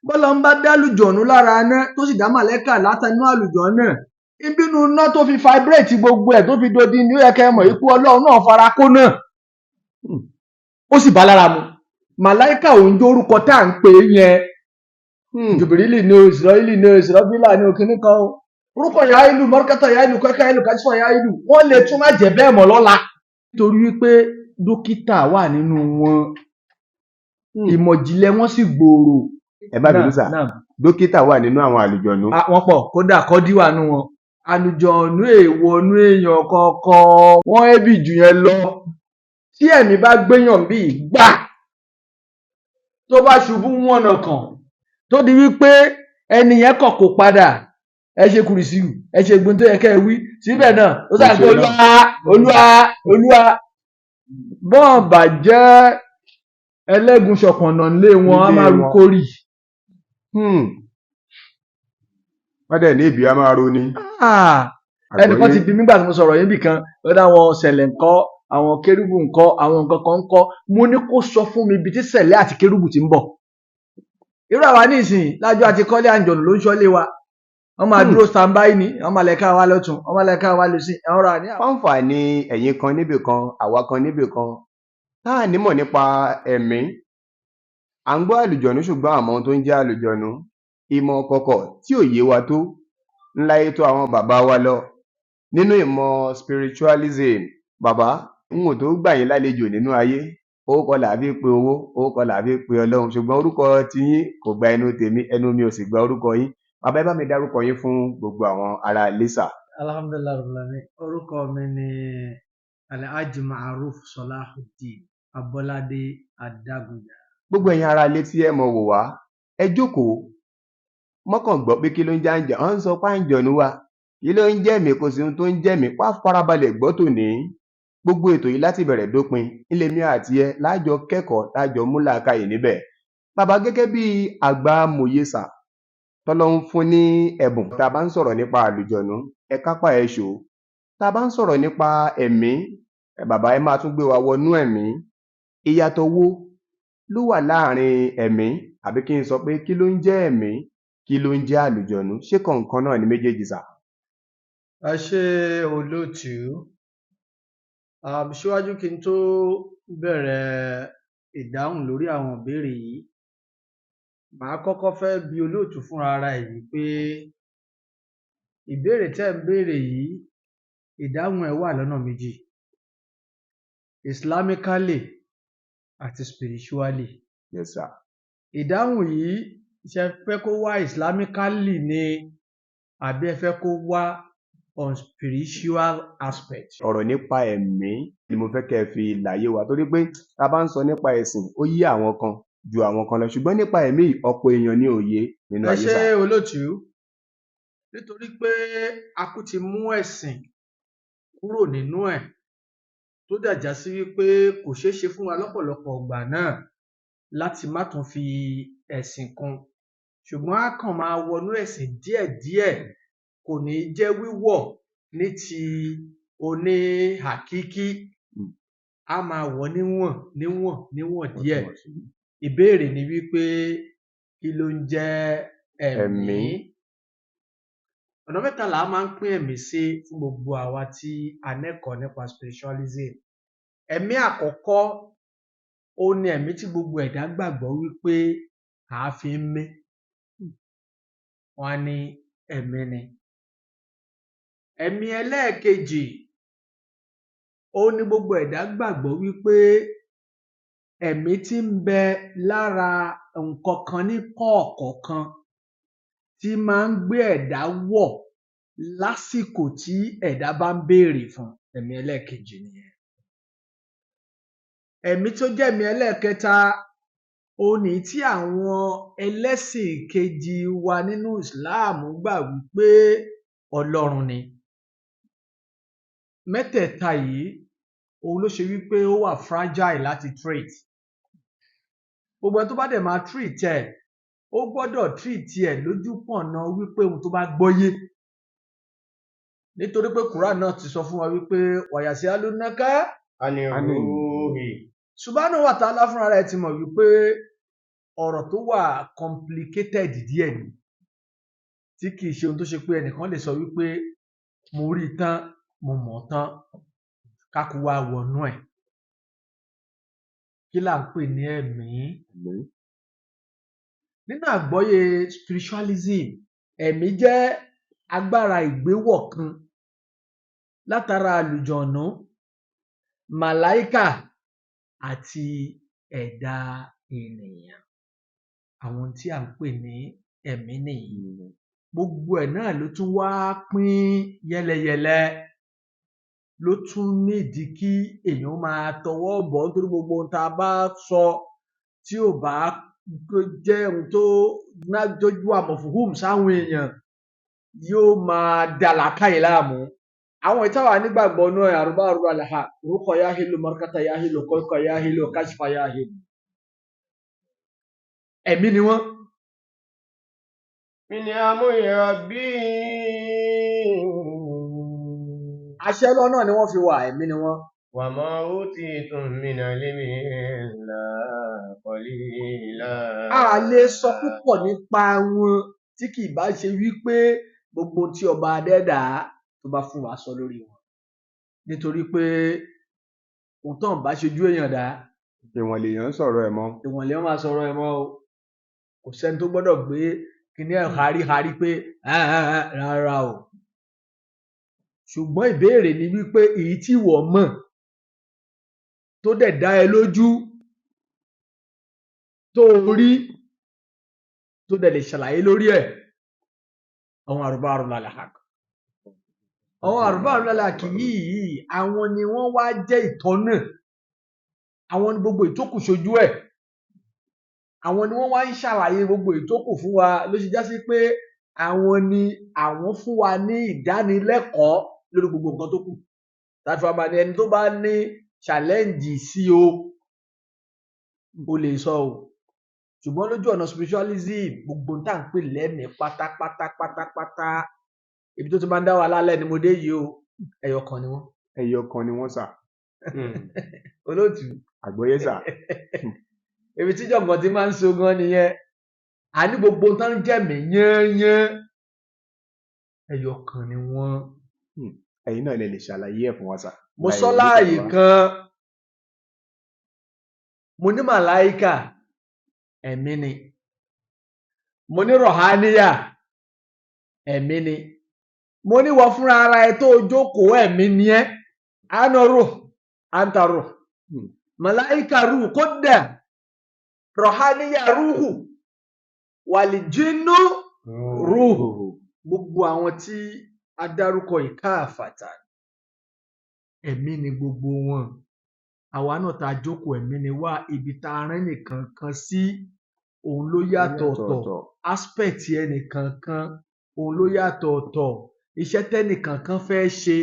bọ́lá ń bá dá àlùjọ̀nù lára iná tó sì dá màlẹ́kà látànú àlùjọ̀nù náà ìbínú iná tó fi vibrate gbogbo ẹ̀ tó fi dodi ní ó yẹ kẹ́ mọ̀ ikú ọlọ́run náà fara kó náà ó sì bá lára mu màláìkà òun jó orúkọ tá à ń pè é yẹn jùbìrìlì ní ìsìrọ́ìlì ní ìsìrọ́bílà ní òkìní kan orúkọ ya ìlú mọ́ríkátà ya ìlú kẹ́kẹ́ ìlú kájífà ya ìlú wọ́n lè tún má jẹ́ bẹ́ẹ̀ mọ́ lọ́la nítorí wípé dókítà wà nínú wọn ìmọ̀jìnlẹ̀ wọn sì gbòòrò. ẹ bá bínú sà dókítà wà nínú àwọn àlùjọ̀nù. wọ́n pọ̀ kódà kọ́dí wà nínú wọn àlùjọ̀nù èèwọ̀nú èèyàn kọ̀ọ̀kan wọ́n ẹ̀bì jù yẹn lọ tí ẹ̀mí bá gbéyàn bíi gbà tó bá ṣubú wọ̀nà kan tó di wípé ẹni yẹn kọ̀ kó padà ẹ ṣe kùrìsì ẹ ṣe gbóhùn tó yẹ kẹ́ ẹ wí síbẹ̀ náà ó sàgbé olúwa bọ́ọ̀n bà jẹ́ ẹlẹ́gùn ṣọ̀pọ̀nà lé wọn á máa rú kórì. wọ́n dẹ̀ ní ìbí á máa roni. ẹnìkan ti bí nígbà tí mo sọ̀rọ̀ yín bì kan lọ́dọ̀ àwọn ṣẹlẹ̀ ńkọ́ àwọn kérúbù ńkọ́ àwọn nǹkan kan ńkọ́ mo ní kó sọ fún mi ibi tí ṣẹlẹ̀ àti kérúbù ti ń bọ̀. irú àwa ní ìsìn lájọ àti kọ́lé àǹjọ̀nù ló ń ṣọ́lé wa wọ́n máa dúró standby ni wọ́n máa lẹ́ka wa lọ́tún wọ́n máa lẹ́ka wa lọ́sí àwọn ọ̀rọ̀ àní. fáǹfà ni ẹ̀yin kan níbì kan àwa kan níbì kan tá à nímọ̀ nípa ẹ̀mí à ń gbọ́ àlùjọ̀nù ṣùgbọ́n àmọ́ ohun tó ń jẹ́ àlùjọ̀nù ìmọ̀ kọ̀kọ̀ tí ò yé wa tó ńlá ètò àwọn bàbá wa lọ nínú ìmọ̀ spiritualism bàbá n ò tó gbà yín lálejò nínú ayé orúkọ là fi pe owó orúkọ là fi pe ọlọ́run ṣùgbọ́n orúkọ tiyín kò gba ẹnu tèmi ẹnu mi ò sì gba orúkọ yín bàbá ẹ bá mi dárúkọ yín fún gbogbo àwọn ará lẹ́sà. alhamdulilayi orúkọ mi ni alhaji maruf sọláhùdín abọ́ládé adágúnjà. gbogbo ẹ̀yin ará ilé tí ẹ mọ̀ wò wá ẹ jókòó mọ́kàn gbọ́ pé kí ló ń jẹ́ àǹjọ̀ ọ́n ń sọ pé àǹjọ̀nù wa kí ló ń jẹ́ mi kò sí ohun tó ń jẹ́ mi wá farabalẹ̀ gbọ́ tòní gbogbo ètò yìí láti bẹ̀rẹ̀ dópin ilé mi àti ẹ lájọ kẹ́kọ̀ọ́ lájọ mú làákàyè níbẹ̀ bàbá gẹ́gẹ́ bí àgbà mòyesà tọ́lọ́hún fún ní ẹ̀bùn tá a bá ń sọ̀rọ̀ nípa àlùjọ̀nù ẹ kápá ẹ ṣò tá a bá ń sọ̀rọ̀ nípa ẹ̀mí bàbá ẹ máa tún gbé wa wọnú ẹ̀mí ìyàtọ̀ wo ló wà láàrin ẹ̀mí àbí kí n sọ pé kí ló ń jẹ́ ẹ̀mí kí ló ń jẹ́ àlùjọ̀nù ṣé kọ̀ọ̀kan náà ni méjèèjì sà. ẹ ṣe olóòtú síwájú kí n tó bẹ̀rẹ̀ ìdáhùn lórí àwọn ìbéèrè yìí màá kọ́kọ́ fẹ́ bi olóòtú fúnra ara ẹ̀ wípé ìbéèrè tẹ́ ń béèrè yìí ìdáhùn ẹ̀ wà lọ́nà méjì islamically àti spiritually. Yes sir. ìdáhùn yìí ṣe fẹ́ kó wá islamically ni àbí ẹ fẹ́ kó wá on spiritual aspect. ọ̀rọ̀ nípa ẹ̀mí ni mo fẹ́ kẹ́ ẹ fi láyé wa torí pé tá a bá ń sọ nípa ẹ̀sìn ó yé àwọn kan ju àwọn kan lọ ṣùgbọ́n nípa ẹ̀mí ọ̀pọ̀ èèyàn ní òye nínú ayé sá. ẹ ṣe olóòtú nítorí pé a kú ti mú ẹ̀sìn kúrò nínú ẹ̀ tó dàjà sí wípé kò ṣeé ṣe fún wa lọ́pọ̀lọpọ̀ ọgbà náà láti má tún fi ẹ̀sìn kún ṣùgbọ́n a kàn máa wọnú ẹ̀sìn díẹ̀díẹ̀ kò ní jẹ́ wíwọ̀ ní ti oní hàkíkí a máa wọ̀ níwọ̀n díẹ̀. ìbéèrè ni wípé kí ló ń jẹ́ ẹ̀mí? ọ̀nà mẹ́ta là á máa ń pín ẹ̀mí sí fún gbogbo àwa tí a nẹ́kọ̀ọ́ nípa spiritualism. ẹ̀mí àkọ́kọ́ ó ní ẹ̀mí tí gbogbo ẹ̀dá gbàgbọ́ wípé àá fi ń mí wọ́n á ní ẹ̀mí ni. ẹ̀mí ẹlẹ́ẹ̀kejì ó ní gbogbo ẹ̀dá gbàgbọ́ wípé ẹ̀mí tí ń bẹ lára nǹkan kan ní kọ̀ọ̀kọ̀ọ̀kan tí máa ń gbé ẹ̀dá wọ̀ lásìkò tí ẹ̀dá bá ń béèrè fún ẹ̀mí ẹlẹ́ẹ̀kejì nìyẹn. ẹ̀mí tó jẹ́ ẹ̀mí ẹlẹ́ẹ̀kẹta ó ní tí àwọn ẹlẹ́sìn kejì wa nínú Islam gbà wípé Ọlọ́run ni. mẹ́tẹ̀ẹ̀ta yìí òun ló ṣe wípé ó wà fragile láti treat. gbogbo ẹni tó bá dẹ̀ máa treat ẹ̀ ó gbọ́dọ̀ treat ẹ̀ lójú pọ̀nà wípé ohun tó bá gbọ́yé. nítorí pé Quran náà ti sọ fún wa wípé wàyàsí alúnáká Àní subhanahu wa ta'ala fúnra rẹ̀ ti mọ̀ wípé ọ̀rọ̀ tó wà complicated díẹ̀ ni tí kìí ṣe ohun tó ṣe pé ẹnìkan lè sọ wípé mo rí i tán mo mọ̀ ọ́ tán kákú wá wọnú ẹ̀. Kí là ń pè ní ẹ̀mí? Nínú àgbọ́yé spiritualism, ẹ̀mí jẹ́ agbára ìgbéwọ̀ kan látara àlùjọ̀nú, màláíkà àti ẹ̀dá ènìyàn. Àwọn tí à ń pè ní ẹ̀mí nìyí. Gbogbo ẹ̀ náà ló tún wá pín yẹ́lẹyẹ̀lẹ, ló tún nídìí kí èèyàn máa tọwọ́ bọ̀ nítorí gbogbo ohun tá a bá sọ tí ò bá jẹ́ ohun tó jójú àmọ̀fùhùm sáwọn èèyàn yóò máa dà làákàyè láàmú. Àwọn ìtawà nígbàgbọ́ náà àrùbá àrùbá làhà orúkọ yáhìlò mọ́ríkàtà yáhìlò kọ́kọ́ yáhìlò káṣífà yáhìlò. Ẹ̀mí ni wọ́n. Min amri rabbi. Àṣẹ lọ́nà ni wọ́n fi wà, ẹ̀mí ni wọ́n. Wa ma utitum minal ilmi illa qalila. A lè sọ púpọ̀ nípa wọn tí kì í bá ṣe wípé gbogbo tí ọba adẹ́dà tó bá fún wa sọ lórí wọn. Nítorí pé ohun tó ń bá ṣojú èèyàn dá. Ìwọ̀n lèèyàn sọ̀rọ̀ ẹ̀ mọ́. Ìwọ̀n lèèyàn máa sọ̀rọ̀ ẹ̀ mọ́ o. Kò sẹ́ni tó gbọ́dọ̀ gbé kíní ẹ̀ haríharí pé rárá o. Ṣùgbọ́n ìbéèrè ni wípé èyí tí wọ́n mọ̀ tó dẹ̀ dá ẹ lójú tó rí tó dẹ̀ lè ṣàlàyé lórí ẹ̀. Àwọn àrùbá àrùlàlàhàk. Àwọn àrùbá àrùlàlàhàk yìí àwọn ni wọ́n wá jẹ́ ìtọ́nà. Àwọn ni gbogbo ìtókù ṣojú ẹ̀. Àwọn ni wọ́n wá ń ṣàlàyé gbogbo ìtókù fún wa ló ṣe já sí pé àwọn ni àwọn fún wa ní ìdánilẹ́kọ̀ọ́ lórí gbogbo nǹkan tó kù. Láti wá máa ní ẹni tó bá ní challenge sí o lè sọ o. Ṣùgbọ́n lójú ọ̀nà spiritualism gbogbo tá à ń pè lẹ́mìí pátápátá ibi tó ti máa ń dá wa lálẹ́ ni mo dé yìí o. Ẹyọ kan ni wọ́n. Ẹyọ kan ni wọ́n sà. Olóòtú. Àgbọ́yé sà. Ibi tí jọ̀gbọ́n ti máa ń so gan nìyẹn. A ní gbogbo tó ń jẹ̀mí yányán. Ẹyọ kan ni wọ́n. Ẹ̀yin náà lè ṣàlàyé ẹ̀ fún wa sà. Mo sọ láàyè kan. Mo ní màláíkà. Ẹ̀mí ni. Mo ní rọ̀háníyà. Ẹ̀mí ni. Mo ní wọ fúnra ara ẹ tó jókòó ẹ̀mí ni ẹ́. Ana ruh, anta ruh. Màláíkà ruh kódà. Rọ̀háníyà ruhu. Wàlìjínú ruhu. Gbogbo àwọn tí a dárúkọ ìkáàfàtà. Ẹ̀mí ni gbogbo wọn. Àwa náà tá jókòó ẹ̀mí ni wá ibi tá a rán nìkan kan sí òun ló yàtọ̀ ọ̀tọ̀. Aspect ẹnìkan kan òun ló yàtọ̀ ọ̀tọ̀. Iṣẹ́ tẹ́nìkan kan fẹ́ ṣe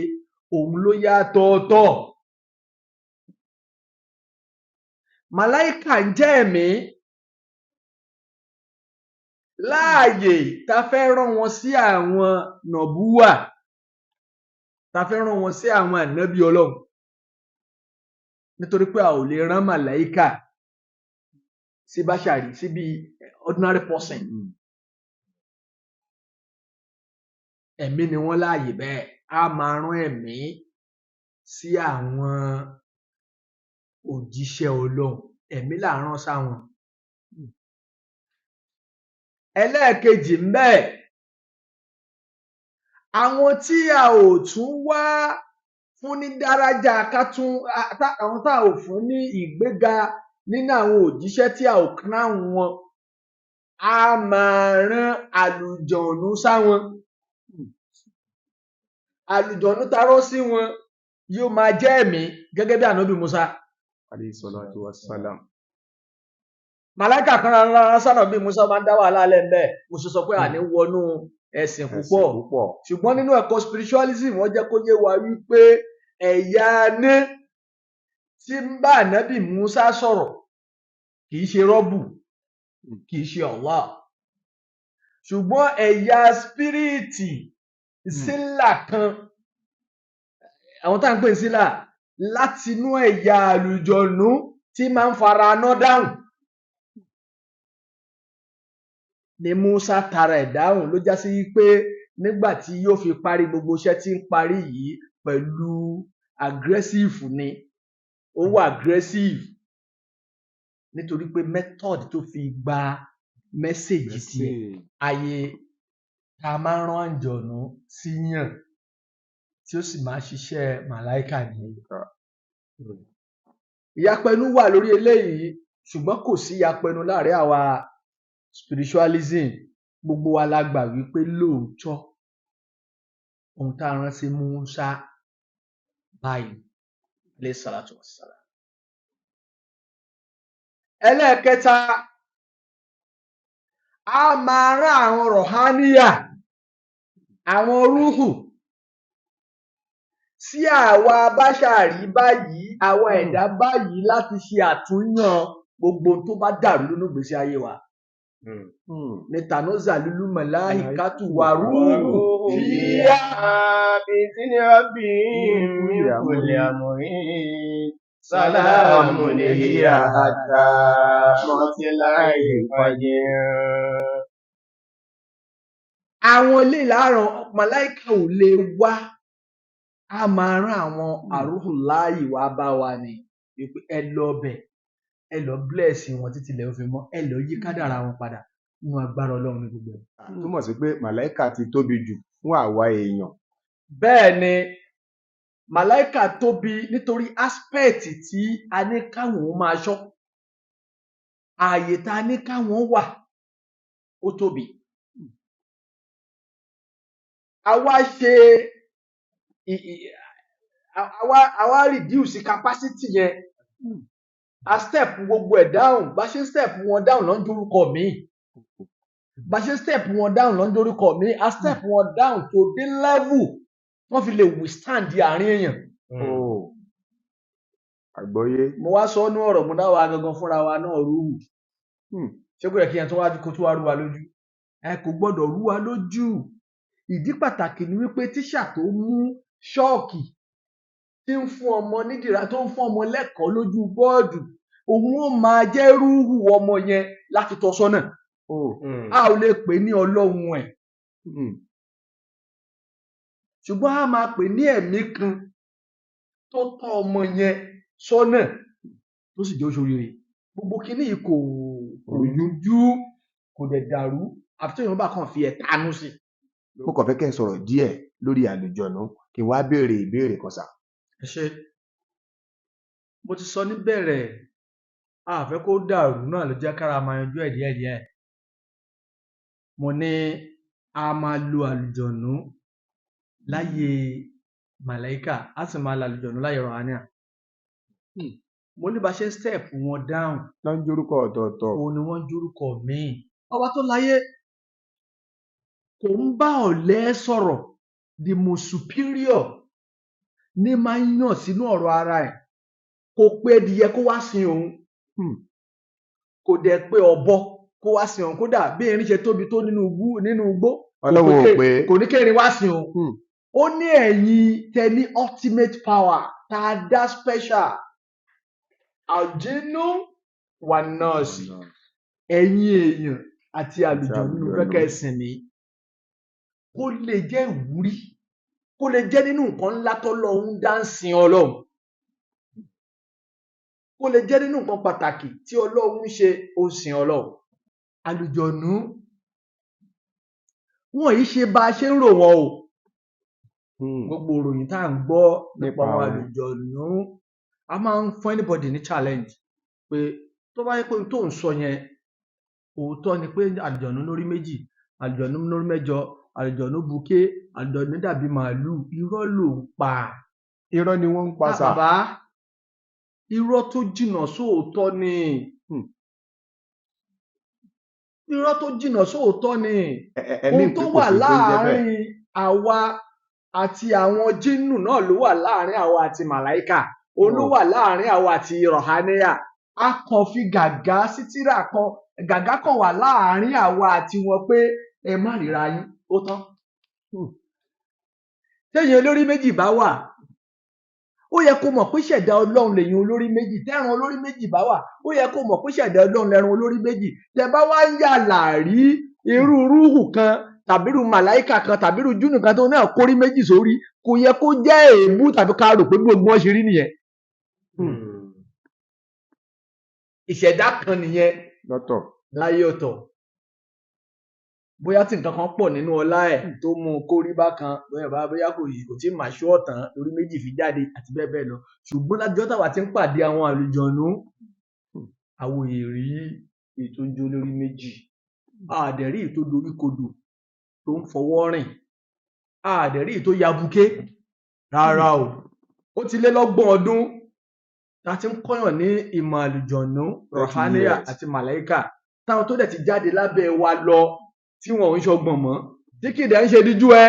òun ló yàtọ̀ ọ̀tọ̀. Màláíkà ń jẹ́ ẹ̀mí. Láàyè tá fẹ́ rán wọn sí àwọn nọ̀búwà. Tá fẹ́ rán wọn sí àwọn ànábì Ọlọ́run. Nítorí pé a ò lè rán màláíkà sí báṣàrí sí bí ordinary person. Ẹ̀mí ni wọ́n láàyè bẹ́ẹ̀. A máa rán ẹ̀mí sí àwọn òjíṣẹ́ Ọlọ́run. Ẹ̀mí là ń rán sáwọn. Ẹlẹ́ẹ̀kejì ńbẹ̀. Àwọn tí a ò tún wá fún ní dárájà àwọn tá ò fún ní ìgbéga nínú àwọn òjíṣẹ́ tí a ò crown wọn. A máa rán àlùjọ̀nú sáwọn. Àlùjọ̀nú tarọ́ sí wọn yóò máa jẹ́ ẹ̀mí gẹ́gẹ́ bí ànábì Musa. Alayhi salatu wassalam. Màláíkà kan rán sànábì Musa máa ń dá wàhálà lẹ́ńbẹ̀. Mo ṣe sọ pé àní wọnú ẹ̀sìn púpọ̀. Ṣùgbọ́n nínú ẹ̀kọ́ spiritualism wọ́n jẹ́ kó yé wa wípé ẹ̀yà aná tí ń bá ànábì Musa sọ̀rọ̀ kì í ṣe rọ́bù, kì í ṣe Allah. Ṣùgbọ́n ẹ̀yà spiriti sílà kan, àwọn tá à ń pè sílà láti inú ẹ̀yà àlùjọ̀nú tí máa ń fara aná dáhùn. ni Musa tara ẹ̀ dáhùn ló já sí pé nígbà tí yóò fi parí gbogbo iṣẹ́ tí ń parí yìí pẹ̀lú aggressive ni ó wà aggressive nítorí pé method tó fi gba mẹ́sẹ̀gì tiẹ̀ ayé tá a máa ń rán àǹjọ̀nú síyàn tí ó sì máa ń ṣiṣẹ́ màláìkà ni. Ìyapẹnu wà lórí eléyìí ṣùgbọ́n kò sí ìyapẹnu láàrin àwa spiritualism. Gbogbo wa la gbà wípé lóòótọ́ ohun tá a rán sí Musa báyìí alayhi salatu wassalam. Ẹlẹ́ẹ̀kẹta, a máa rán àwọn rọ̀háníyà, àwọn rúhù sí àwa báṣàrí báyìí, àwa ẹ̀dá báyìí láti ṣe àtúnyàn gbogbo tó bá dàrú nínú ìgbésí ayé wa. Ní tanazzalul malaikatu wa ruhu fiha bi'izni rabbihim min kulli amrin salamun hiya hatta matla'il fajr. Àwọn ilé ìlàrán màláìkà ò lè wá, a máa rán àwọn àrúhùláyì wá bá wa ni wípé ẹ lọ bẹ̀, ẹ lọ bless wọn títí ilẹ̀ ó fi mọ́, ẹ lọ yí kádàrá wọn padà nínú agbára Ọlọ́run ní gbogbo ẹ̀. Túmọ̀ sí pé màláìkà ti tóbi jù fún àwa èèyàn. Bẹ́ẹ̀ ni màláìkà tóbi nítorí aspect tí a ní káwọn máa ṣọ́, ààyè tá a ní káwọn wà ó tóbi. Àwa reduce capacity yẹn, a step gbogbo ẹ̀ down, bá ṣe step wọn down ló ń dórúkọ míì, bá ṣe step wọn down ló ń dórúkọ míì, a step wọn down to the level wọ́n fi lè withstand àárín èèyàn. Àgbọ́yé. Mo wá sọ ọ́nú ọ̀rọ̀ mo dá wa gangan fúnra wa náà rúhù. Ṣé kò yẹ kí yẹn tó wá kó tó wá rú wa lójú? Ẹ kò gbọ́dọ̀ rú wa lójú. Ìdí pàtàkì ni wípé tíṣà tó mú ṣọ́ọ̀kì tí ń fún ọmọ nídìrá tó ń fún ọmọ lẹ́kọ̀ọ́ lójú bọ́ọ̀dù, òun ó máa jẹ́ rúhù ọmọ yẹn láti tọ́ sọ́nà. A ò lè pè ní ọlọ́run ẹ̀. Ṣùgbọ́n a máa pè ní ẹ̀mí kan tó tọ́ ọmọ yẹn sọ́nà tó sì jẹ́ oṣoríire. Gbogbo kinní yìí kò rújú, kò dẹ̀ dàrú, àfi tí èèyàn bá kàn fi ẹ̀tanú sí. Mo kàn fẹ́ kẹ́ ẹ sọ̀rọ̀ díẹ̀ lórí àlùjọ̀nú kí n wá béèrè ìbéèrè kan sà. Ẹ ṣé. Mo ti sọ níbẹ̀rẹ̀, a fẹ́ kó dàrú náà ló jẹ́ kára máa yanjú ẹ̀ díẹ̀díẹ̀. Mo ní a máa lo àlùjọ̀nú láyé màláíkà, a sì máa lo àlùjọ̀nú láyé rọ̀háníà. Mo ní bá ṣe step wọn down. Lọ́ ń jórúkọ ọ̀tọ̀ọ̀tọ̀. Òun ni wọ́n ń jórúkọ míì. Ọba tó láyé kò ń bá ọ̀lẹ sọ̀rọ̀, the most superior ní máa ń yàn sínú ọ̀rọ̀ ara ẹ̀. Kò pé ẹdìyẹ kó wá sin òun, kò dẹ̀ pé ọ̀bọ kó wá sin òun, kódà bí erin ṣe tóbi tó nínú igbó Ọlọ́run ò pé kò ní kérin wá sin òun. Ó ní ẹ̀yin tẹ ní ultimate power tá a dá special àjínú wà nọ́ọ̀sì, ẹ̀yin èèyàn àti àlùjọ̀nú nínú fẹ́kẹ́ ẹ̀sìn mi kó lè jẹ́ ìwúrí, kó lè jẹ́ nínú nǹkan ńlá tọ́lọ́run dá ń sin Ọlọ́run, kó lè jẹ́ nínú nǹkan pàtàkì tí Ọlọ́run ṣe ó sin Ọlọ́run. Àlùjọ̀nú wọn yìí ṣe bá a ṣe ń rò wọn o. Gbogbo ìròyìn tá à ń gbọ́ nípa àwọn àlùjọ̀nú, a máa ń fún anybody ní challenge pé tó bá yẹ pé tó ń sọ yẹn òótọ́ ni pé àlùjọ̀nú lórí méjì, àlùjọ̀nú lórí mẹ́jọ, àlùjọ̀nú buké, àlùjọ̀nú dàbí màálù, irọ́ ló ń pa. Irọ́ ni wọ́n ń pa sà. Bàbá, irọ́ tó jìnnà sóòótọ́ ni. Irọ́ tó jìnnà sóòótọ́ ni. Ohun tó wà láàárín àwa àti àwọn jínù náà ló wà láàárín àwa àti màláíkà. Òun ló wà láàárín àwa àti rọ̀háníyà. A kàn fi gàgá sí tírà kan, gàgá kan wà láàárín àwa àti wọn pé ẹ má ríra yín, ó tán. Téèyàn olórí méjì bá wà, ó yẹ kó mọ̀ pé ṣẹ̀dá Ọlọ́run lèyàn olórí méjì. Tẹ́ran olórí méjì bá wà, ó yẹ kó mọ̀ pé ṣẹ̀dá Ọlọ́run lẹ́ran olórí méjì. Tẹ́ bá wá ń yàlà rí irú rúhù kan tàbí irú màláìkà kan tàbí irú júnù kan tó náà kórí méjì sórí kò yẹ kó jẹ́ èébú tàbí ká rò pé gbogbo wọn ṣe rí nìyẹn. ìṣẹ̀dá kan nìyẹn lọ́tọ̀ láyé ọ̀tọ̀. bóyá tí nǹkan kan pọ̀ nínú ọlá ẹ̀ tó mú un kó rí bákan bóyá kò tí ì máa ṣú ọ̀tàn lórí méjì fi jáde àti bẹ́ẹ̀ bẹ́ẹ̀ lọ. ṣùgbọ́n lájọ́ táwa ti ń pàdé àwọn àlùjọ̀nú àwọn èrí ètò ń jó lórí méjì àdẹ̀rí ètò dorí kodò tó ń fọwọ́ rìn àdẹ̀rí ètò yabuké rárá o. ó ti lé lọ́gbọ̀n ọdún tá a ti ń kọ́yàn ní ìmọ̀ àlùjọ̀nú rọ̀háníyà àti màláíkà táwọn tó dẹ̀ ti jáde lábẹ́ wa lọ tí wọn ò ń ṣọgbọ̀n mọ́ tí kì í dẹ̀ ń ṣe díjú ẹ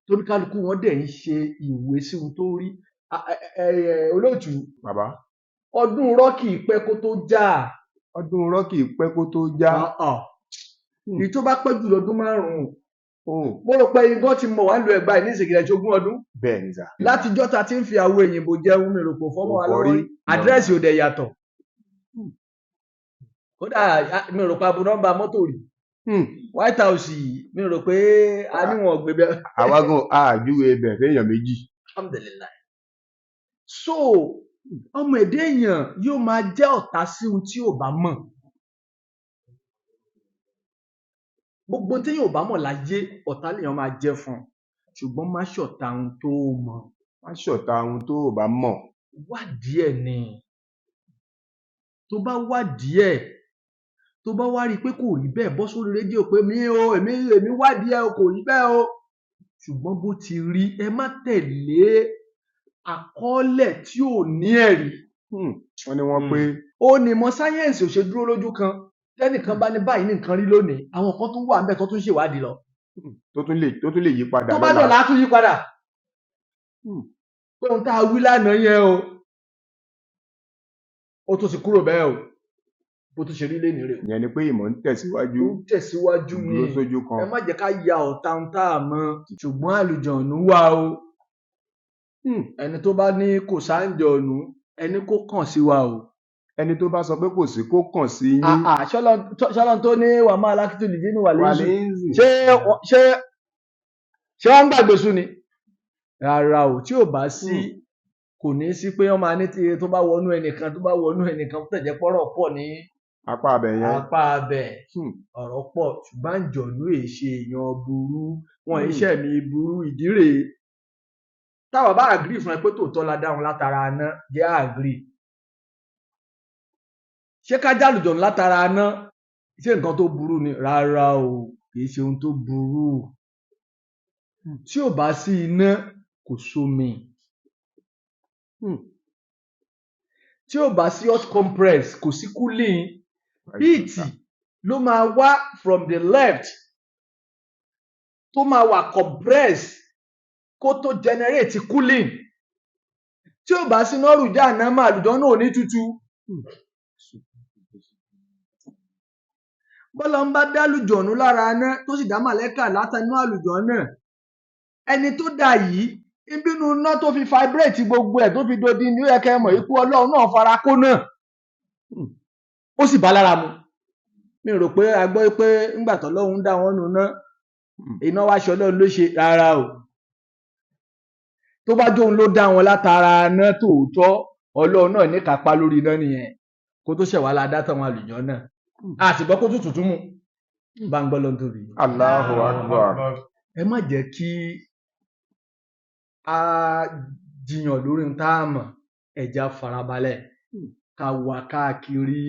torí kálukú wọn dẹ̀ ń ṣe ìwé sí ohun tó rí. olóòtú bàbá ọdún rọ́ọ̀kì pẹ́ kó tó já. ọdún rọ́ọ̀kì pẹ́ kó tó já. èyí tó bá pẹ́ jù lọ́dún 5. mo rò pé igbó ti mọ̀ wá lu ẹ̀gbá ní ìsìnkìlẹ̀ ṣogún ọdún. bẹ́ẹ̀ ni sà. látijọ́ ta ti ń fi àwo èyìnbó jẹun mi rò pò fọ́mọ́ wa lọ́wọ́ rí àdírẹ́sì ò dẹ̀ yàtọ̀. kódà mi rò pé aburú nọ́mbà mọ́tò rí. White House mi rò pé a níwọ̀n gbé bẹ́ẹ̀. àwágùn àjúwe ibẹ̀ fẹ́yàn méjì. Alhamdulillah. so ọmọ èdè èèyàn yóò máa jẹ́ ọ̀tá sí ohun tí ò bá mọ̀. gbogbo tí yóò bá mọ̀ láyé ọ̀tá lèèyàn máa jẹ́ fún un ṣùgbọ́n má ṣọ̀tá ohun tó mọ̀. má ṣọ̀tá ohun tó bá mọ̀. wádìí ẹ̀ ni tó bá wádìí ẹ̀ tó bá wá rí i pé kò rí bẹ́ẹ̀ bọ́ sórí rédíò pé èmi wádìí ẹ̀ kò rí bẹ́ẹ̀ o ṣùgbọ́n bó ti rí ẹ má tẹ̀lé àkọọ́lẹ̀ tí ò ní ẹ̀rí. wọ́n ní wọ́n pé. ó ní mọ̀ sáyẹ́ǹsì ò ṣe dúró lójú kan tẹ́nìkan bá ní báyìí ní nǹkan rí lónìí àwọn kan tún wà níbẹ̀ tó tún ṣèwádìí lọ. tó tún lè yí padà tó bá dọ̀la á tún yí padà. pé ohun tá a wí lánàá yẹn ó tún ti kúrò bẹ́ẹ̀ o bó tún ṣe rí lé nìrè. ìyẹn ni pé ìmọ̀ ń tẹ̀síwájú. ó ń tẹ̀síwájú ni dúró sójú kan. ẹ má jẹ́ ká ya ọ̀tá ohun tá a mọ̀ ṣùgbọ́n àlùjọ̀nù wà o. ẹni tó bá ní kò sáǹjọ̀nù ẹni kó kàn sí wa o. ẹni tó bá sọ pé kò sí kó kàn sí yín. ṣọlọ́n tó ní wà máa lákìtù nìjí ní wàlẹ́ńsì ṣé wọ́n ń gbàgbé sùn ni. rárá o tí ò bá sí kò ní sí pé wọ́n máa ní tí tó bá wọnú ẹnìkan tó tẹ̀jẹ́ pọ́rọ̀ pọ̀ ní apá abẹ yẹn. apá abẹ ọ̀rọ̀ pọ̀ ṣùgbọ́n àjọ̀nú èṣe èèyàn burú wọn iṣẹ́ mi burú ìdí rèé táwa bá àgírí fún ẹ pé tòótọ́ la dáhùn látara aná jẹ́ àgírí. ṣé ká jálùjọ̀nù látara aná ṣé nǹkan tó burú ni rárá o kìí ṣe ohun tó burú. tí ò bá sí iná kò sómi. tí ò bá sí hot compress kò sí cooling. heat ló máa wá from the left tó máa wà compress kó tó generate cooling. tí ò bá sí nọ́ọ̀rù jáàná máa àlùjọ̀nù ò ní tutù. bọ́lá ń bá dá àlùjọ̀nù lára aná tó sì dá màlẹ́kà látàánú àlùjọ̀nù náà ẹni tó dá yìí ìbínú iná tó fi vibrate gbogbo ẹ̀ tó fi dodi ní ó yẹ kẹ́ mọ̀ ikú ọlọ́run náà fara kó náà ó sì bá lára mu. mi rò pé a gbọ́ pé ńgbà tọ́lọ́run dá wọn nù náà iná wá aṣọ ọlọ́run ló ṣe rárá o. tó bá jóun ló dá wọn látara iná tòótọ́ ọlọ́run náà ní kápá lórí iná nìyẹn kó tó ṣẹ̀wá la dá tàwọn àlùjọ náà àti gbọ́ kó tutù tún mú bá ń gbọ́ lọ́n tóbi. Allahu Akbar. ẹ má jẹ́ kí a jiyàn lórí ohun tá a mọ̀ ẹ̀já farabalẹ̀ ká wà káàkiri.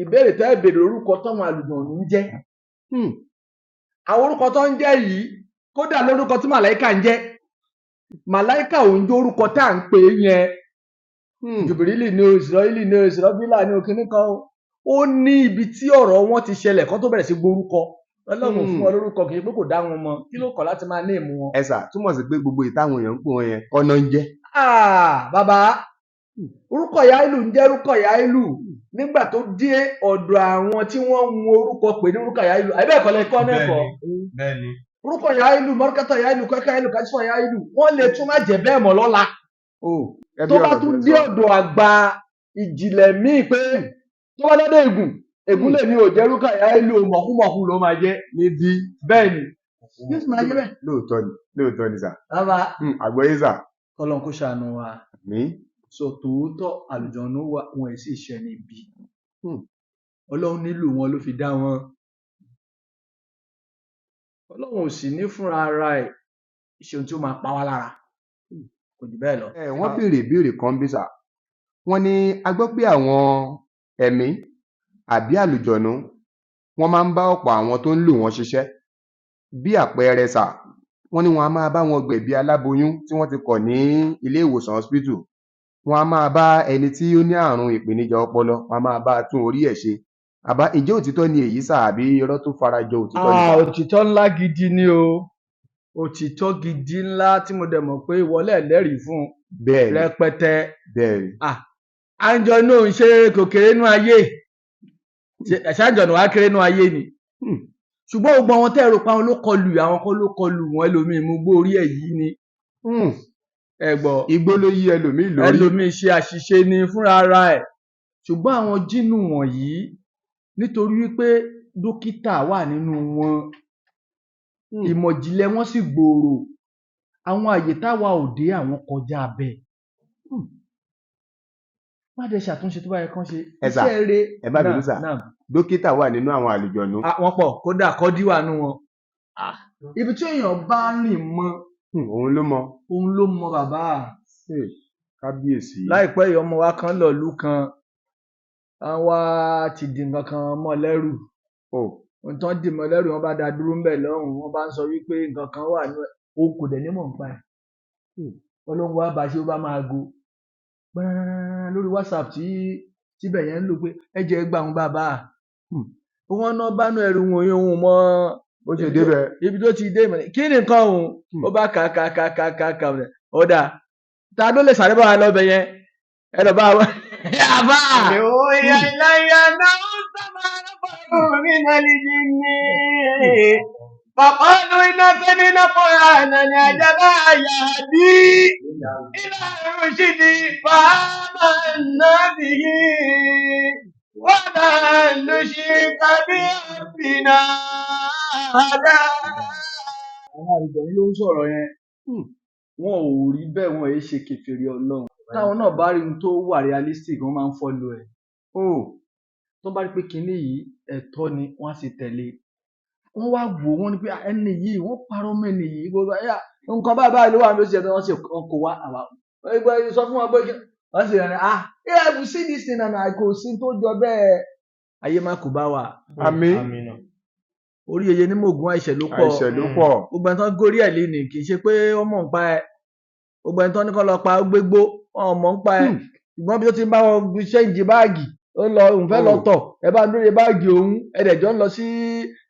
ìbéèrè tẹ́ ẹ béèrè orúkọ táwọn àlùjọ̀nù ń jẹ́ àwọn orúkọ tó ń jẹ́ yìí kódà lórúkọ tí màláìkà ń jẹ́ màláìkà ò ń jẹ́ orúkọ tá à ń pè é yẹn jùbìrìlì ni o ìsìrọ́ìlì ni o ìsìrọ́bílà ni o kíní kan ó ní ibi tí ọ̀rọ̀ wọn ti ṣẹlẹ̀ kán tó bẹ̀rẹ̀ sí gbórúkọ ọlọ́run fún wọn lórúkọ kì í pé kò dá wọn mọ̀ kí ló kọ̀ láti máa ní ìmú wọn. ẹ̀sà túmọ̀ sí pé gbogbo ìtàwọn èèyàn ń pè wọn yẹn ọ̀nà ń jẹ́. bàbá orúkọ ìyá ìlú ń jẹ́ orúkọ ìyá ìlú nígbà tó dé ọ̀dọ̀ àwọn tí wọ́n ń mú orúkọ pè ní orúkọ ìyá ìlú àbẹ́ẹ̀kọ́ lẹ́kọ́ nẹ́kọ̀ọ́ orúkọ ìyá ìlú mọ́ríkátà ìyá ìlú kẹ́kẹ́ ìlú kájífà ìyá ìlú wọ́n lè tún má jẹ́ bẹ́ẹ̀ mọ́ lọ́la tó bá tún dé ọ̀dọ̀ àgbà ìjìnlẹ̀ míì pé tó bá dọ́dọ̀ ègùn ègúnlẹ̀ mi ò jẹ́ rúkàyà ìlú mọ̀kúmọ̀kú ló máa jẹ́ níbi bẹ́ẹ̀ ni yóò sì máa jẹ́ bẹ́ẹ̀. lóòótọ́ ni sà. bàbá àgbọ́yé sà. kọ́lọ́n kó ṣàánú wa mi. sọ tòótọ́ àlùjọ̀nnú wa wọn ẹ̀ sì ṣẹ́ níbi ọlọ́run nílò wọn ló fi dá wọn ọlọ́run ò sì ní fúnra ara ẹ̀ ṣe ohun tí ó máa pa wá lára kò jù bẹ́ẹ̀ lọ. wọ́n béèrè ìbéèrè kan bí sà wọ́n ní a gbọ́ pé àwọn ẹ̀mí àbí àlùjọ̀nnú wọ́n máa ń bá ọ̀pọ̀ àwọn tó ń lò wọ́n ṣiṣẹ́ bí àpẹẹrẹ sà wọ́n ní wọ́n á máa bá wọn gbẹ̀bí aláboyún tí wọ́n ti kọ̀ ní ilé ìwòsàn hospital wọ́n á máa bá ẹni tí ó ní àrùn ìpèníjà ọpọlọ wọ́n á máa bá a tún orí ẹ̀ ṣe àbá ǹjẹ́ òtítọ́ ni èyí sà àbí irọ́ tó farajọ òtítọ́ ni sà? òtítọ́ ńlá gidi ni o òtítọ́ gidi ńlá tí mo dẹ̀ mọ̀ pé ìwọlé ẹlẹ́rìí fún bẹ́ẹ̀ ni rẹpẹtẹ bẹ́ẹ̀ ni àǹjọ̀nú ń ṣe kò kéré nú ayé ṣáàjọ̀nù wá kéré nú ayé ni ṣùgbọ́n gbogbo àwọn tẹ́ rò pa àwọn ló kọlù àwọn kan ló kọlù wọn ẹlòmíì mú gbó orí ẹ̀ yìí ni ẹ̀gbọ́ igbó ló yí ẹlòmíì lórí ẹlòmíì ṣe àṣìṣe ni fúnra ara ẹ̀ ṣùgbọ́n àwọn jínù wọ̀nyí nítorí wípé dókítà wà nínú wọn ìmọ̀ ìjìnlẹ̀ wọn sì gbòòrò àwọn àyè táwa ò dé àwọn kọjá bẹ́ẹ̀ má dẹ̀ ṣàtúnṣe tó bá yẹ kán ṣe iṣẹ́ rere ẹ bá bínú sà dókítà wà nínú àwọn àlùjọ̀nnú. wọ́n pọ̀ kódà kọ́dí wà nínú wọn ibi tí èèyàn bá rìn mọ òun ló mọ bàbá kábíyèsí. láìpẹ́ yìí ọmọ wa kan lọ̀lú kan wọ́n wá ti di nǹkan kan mọ́ lẹ́rù ohun tán dì mọ́ lẹ́rù wọ́n bá dá dúró ńbẹ̀ lọ́hùn wọ́n bá ń sọ wípé nǹkan kan wà ní òun kò dẹ̀ ní mọ̀ nípa ẹ̀ ọlọ́run wá bá ṣe ó bá máa go gbọ́nrán lórí whatsapp tíbẹ̀ yẹn ń lò pé ẹ jẹ́ gbà wọn bàbá wọn náà bánú ẹrù wọn yóò wọn mọ ó ti débẹ̀ ibi tó ti dé ìmọ̀ kí ni nǹkan òun ó bá kà ọ̀dà ta ló lè sáré bá wa lọ́bẹ̀ yẹn ẹ lọ bá wa. yàrá ìyá ìlàyà náà sábà rọ́pò mi náà lè jí ní. فقالوا إن سمعنا قرآنا عجبا يهدي إلى الرشد فآمنا به ولن نشرك بربنا أحدا. àwọn àlùjọ̀nnú ló ń sọ̀rọ̀ yẹn wọn ò rí bẹ́ẹ̀ wọn èé ṣe kèfèrí Ọlọ́run táwọn náà bá rí ohun tó wà realistic wọn máa ń fọ́lò ẹ̀ tó bá rí pé kinní yìí ẹ̀tọ́ ni wọ́n á sì tẹ̀lé wọ́n wá wò wọ́n ní pé ẹni yìí wọ́n parọ́ mẹ́ni yìí gbogbo nǹkan báyìí ló wà ní oṣù wọ́n sì kó wá àwa sọ fún wọn pé wọ́n sì rẹ̀ yeah we see this thing and kò sí tó jọ bẹ́ẹ̀ ayé má kò bá wà. àmín. orí yeye ní mògùn àìṣẹ̀ ló pọ̀ gbogbo ẹni tó ń gorí ẹ̀ léni kì í ṣe pé wọ́n mọ̀ ń pa ẹ̀ gbogbo ẹni tó ní kọ́ lọ pa gbégbó wọn mọ̀ ń pa ẹ̀ ṣùgbọ́n bí ó ti bá wọn ṣe ìjì báàgì ó lọ òun fẹ́ lọ tọ̀ ẹ bá ń dúró báàgì òun ẹ̀dẹ̀jọ́ ń lọ sí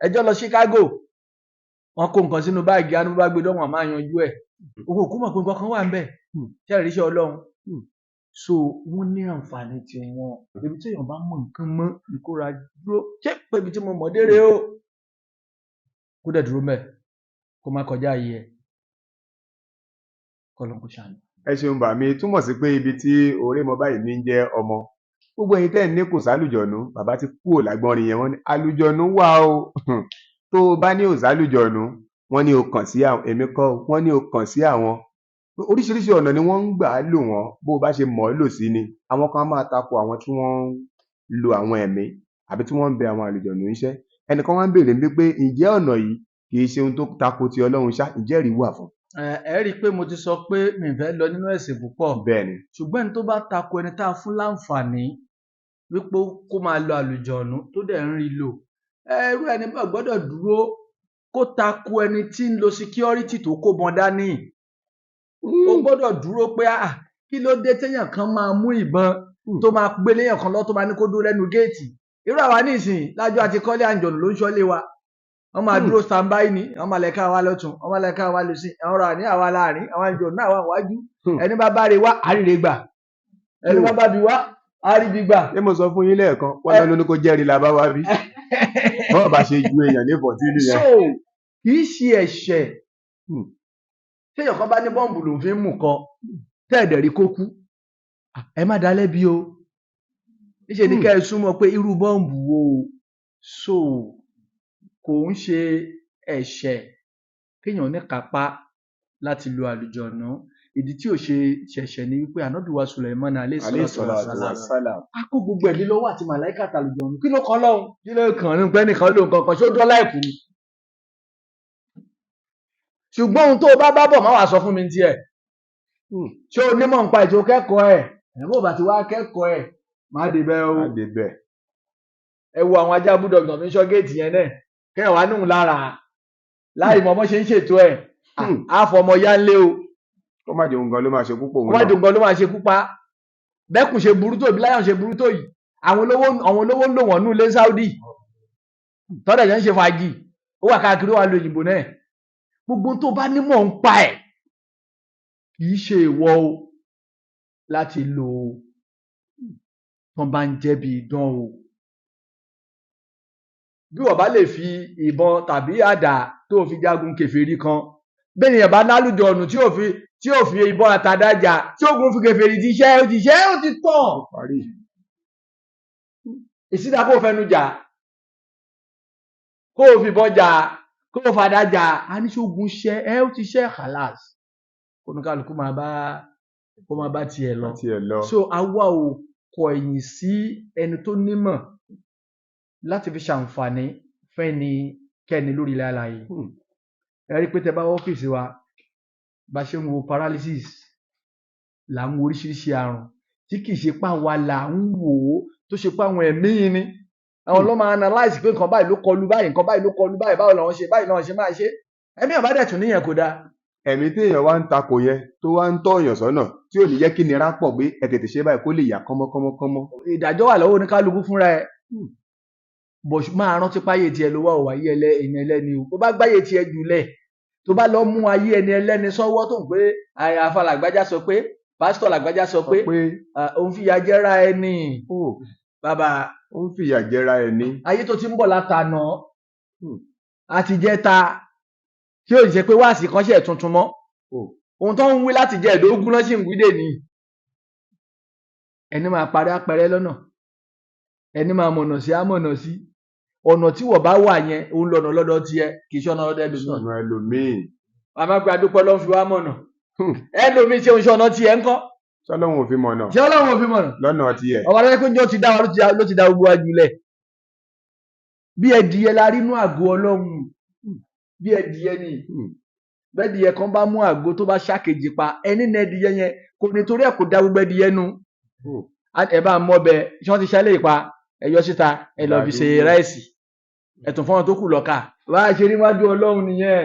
ẹjọ́ lọ Chicago wọn kó nǹkan sínú báàgì anú bá gbé dọ́wọ́n máa yanjú ẹ̀ òkú òkú mọ̀ pé nǹkan kan wà ń bẹ̀ ṣé ìrísẹ́ Ọlọ́run so wọ́n ní àǹfààní tí wọn ibi tí èèyàn bá mọ̀ nǹkan mọ́ ìkóra dúró ṣé pé ibi tí mo mọ̀ dére o kó dẹ̀ dúró mẹ́ kó má kọjá ayé ẹ̀ kọ́ ló ń kó ṣàánú. ẹ ṣeun bà mí túmọ̀ sí pé ibi tí oore mọ báyìí ní jẹ́ ọmọ gbogbo ẹ̀yin tẹ́ ẹ̀ ní kò sálùjọ̀nú bàbá ti kúrò lágbọ́nrin yẹn wọ́n ní àlùjọ̀nú wà o tó o bá ní ò sálùjọ̀nú wọ́n ní o kàn sí àwọn èmi kọ́ wọ́n ní o kàn sí àwọn oríṣiríṣi ọ̀nà ni wọ́n ń gbà á lò wọ́n bó o bá ṣe mọ̀ ọ́ lò sí ni àwọn kan máa tako àwọn tí wọ́n ń lo àwọn ẹ̀mí àbí tí wọ́n ń bẹ àwọn àlùjọ̀nú iṣẹ́ ẹnìkan wá ń béèrè mi pé ǹjẹ́ ọ̀nà yìí kì í ṣe ohun tó tako ti Ọlọ́run ṣá ǹjẹ́ rí wà fún. ẹ rí i pé mo ti sọ pé mi fẹ́ lọ nínú ẹ̀sìn púpọ̀ bẹ́ẹ̀ ni ṣùgbọ́n ẹni tó bá tako ẹni tá a fún láǹfààní wípé kó máa lo àlùjọ̀nú tó dẹ̀ ń rí lò irú ẹni bá gbọ́dọ̀ dúró kó tako ẹni tí ń lo security tó kó bọn dání ó gbọ́dọ̀ dúró pé kí ló dé téèyàn kan máa mú ìbọn tó máa gbé léèyàn kan lọ tó máa ní kó dúró lẹ́nu géètì irú àwa nísìnyí lájọ àti kọ́lé àǹjọ̀nù ló ń ṣọ́lé wa wọ́n máa dúró standby ni wọ́n máa lẹ̀ka wa lọ́tún wọ́n máa lẹ̀ka wa lọ́sìn àwọn ọ̀rọ̀ àní àwa láàrin àwọn àǹjọ̀nù náà wà wájú ẹni bá bá rè wá àríre gbà ẹni bá bá bi wá àríbi gbà. ṣé mo sọ fún yín lẹ́ẹ̀kan wọ́n lọ́nu ní kó jẹ́rìí la bá wá bí bọ́ọ̀ bá ṣe ju èèyàn ní ìbọ̀tí nìyẹn. so kì í ṣe ẹ̀ṣẹ̀ téèyàn kan bá ní bọ́ǹbù lòún fi ń mú kan tẹ́ẹ̀dẹ̀ rí kó kú ẹ má dá lẹ́bi o níṣẹ́ ni kẹ́ ẹ súnmọ́ pé irú bọ́ǹbù wo so kò ń ṣe ẹ̀ṣẹ̀ kéèyàn ní kápá láti lo àlùjọ̀nú. Ìdí tí ò ṣe ṣẹ̀ṣẹ̀ ni wípé ànábì wa Sùlẹ̀mánà alayhi salatu wassalam á kó gbogbo ẹ̀mí lọ́wọ́ àti màláíkà àtàlùjọ̀nú. Kí ló kan lọ́hùn? Kí ló kàn ní pé nìkan ló nǹkan kan ṣó dọ́là ẹ̀kú ni? Ṣùgbọ́n ohun tó o bá bọ̀ má wàá sọ fún mi tiẹ̀. Ṣé o nímọ̀ nípa ètò kẹ́kọ̀ọ́ ẹ̀? Ẹ̀bùn bá ti wá kẹ́kọ̀ọ́ ẹ̀ má débẹ̀ o. Má débẹ̀. Ẹ wo àwọn ajá búdọ̀gì tó ń ṣọ́ géètì yẹn náà kẹ́hìn wá nù lára láì mọ bó ṣe ń ṣètò ẹ̀. Á fọmọ yá ń lé o. Kó má jẹun gan ló máa ṣe púpọ̀ òun náà. Kó má jẹun gan ló máa ṣe púpá. Bẹ́kùn ṣe burú tó, bí láyọ̀ ṣe burú tó yìí. Àwọn olówó ń lò wọ́n nù lé Saudi. Tọ́dẹ̀ yẹn ń ṣe fàájì. Ó wà káàkiri ó wà lo òyìnbó náà. Gbogbo tó bá nímọ̀ ń pa ẹ̀ kì í ṣe ìwọ o láti lò ó. Wọ́n bá ń jẹ́ bí idán o. Bí wọ́n bá lè fi ìbọn tàbí àdá tó fi jagun kèfèrí kan, bẹ́ẹ̀ ni ẹ̀bá lálùjọ̀nù tí ò fi ìbọn àtàdájà tí ògùn fi kèfèrí ti ṣẹ́ ó ti tàn. Ìsídà kó fẹnu jà, kó o fi ìbọn jà, kó o fàdá jà, a ní ṣógun ṣẹ́ ó ti ṣẹ́ khalas. Oníkálukú máa bá tiẹ̀ lọ. So àwa ò kọ ẹ̀yìn sí ẹni tó nímọ̀ láti fi ṣàǹfààní fẹ́ni kẹ́ni lórí ilẹ̀ alààyè. Ẹ rí pé tẹ bá ọ́fíìsì wa bá ṣe ń wo paralysis là ń wo oríṣiríṣi àrùn tí kì í ṣe pá wa là ń wò ó tó ṣe pé àwọn ẹ̀mí yìí ni àwọn ló máa analyse pé nǹkan báyìí ló kọlu báyìí nǹkan báyìí ló kọlu báyìí báwo làwọn ṣe báyìí náà ṣe máa ṣe. Ẹ̀mí ọ̀bá dẹ̀ tún níyẹn kò dáa. Ẹ̀mí téèyàn wá ń takò yẹn tó wá ń tọ̀yàn sọ́nà tí ò ní jẹ́ kí nira pọ̀ pé ẹ tètè ṣe báyìí kó lè yà kánmọ́kánmọ́. Ìdájọ́ wà lọ́wọ́ oníkálukú fúnra ẹ̀. Bọ̀ máa rántí páyé tiẹ̀ ló wà ò wáyé èèyàn ẹlẹ́ni o. Tó bá gbáyé tiẹ̀ jùlẹ̀ tó bá lọ mú ayé ẹni ẹlẹ́ni sọ́wọ́ tó ń pé àfa làgbájá sọ pé pásítọ̀ làgbájá sọ pé òun fìyà jẹra ẹni. Bàbá ó ń fìyà jẹra ẹni. Ayé tó ti ń bọ̀ látànà àti jẹta tí ò ṣe pé wáàsí kan ṣe tuntun mọ́. Ohun tó ń wí láti jẹ ẹ̀dógún náà sì ń wí dè ní. Ẹni máa parí apẹrẹ lọ́nà. Ẹni máa mọ̀nà sí àmọ̀nà sí. Ọ̀nà tí wọ́n bá wà yẹn òun lọ́nà lọ́dọ̀ tiẹ̀ kì í ṣe ọ̀nà lọ́dọ̀ ẹlòmíì. Bàbá pé adúpẹ́ ló ń fi wá mọ̀nà. Ẹlòmíì ṣe oṣù ọ̀nà tiẹ̀ ńkọ́. Ṣọlọ́run ò fi mọ̀nà. Ṣé Ọlọ́run ò fi mọ̀nà? Lọ́nà tiẹ̀. Ọba lọ́dọ̀ pé ó ti dá wa ló ti dá gbogbo wa jùlẹ̀. Bí ẹdìyẹ la rí inú àgọ́ Ọlọ́run. Bí ẹdìyẹ ni. Bẹ́ẹ̀dìyẹ kan bá mú àgbo tó bá ṣàkejì pa ẹni ní ẹdìyẹ yẹn kò ní torí ẹ̀ kò dá gbogbo ẹdìyẹ nu. Ẹ bá mọ bẹ ṣé wọ́n ti ṣẹlẹ̀ ìpa ẹ yọ síta ẹ lọ fi ṣe ráìsì ẹ̀tún fọ́n tó kù lọ́ka. Bá a ṣe níwájú Ọlọ́run nìyẹn.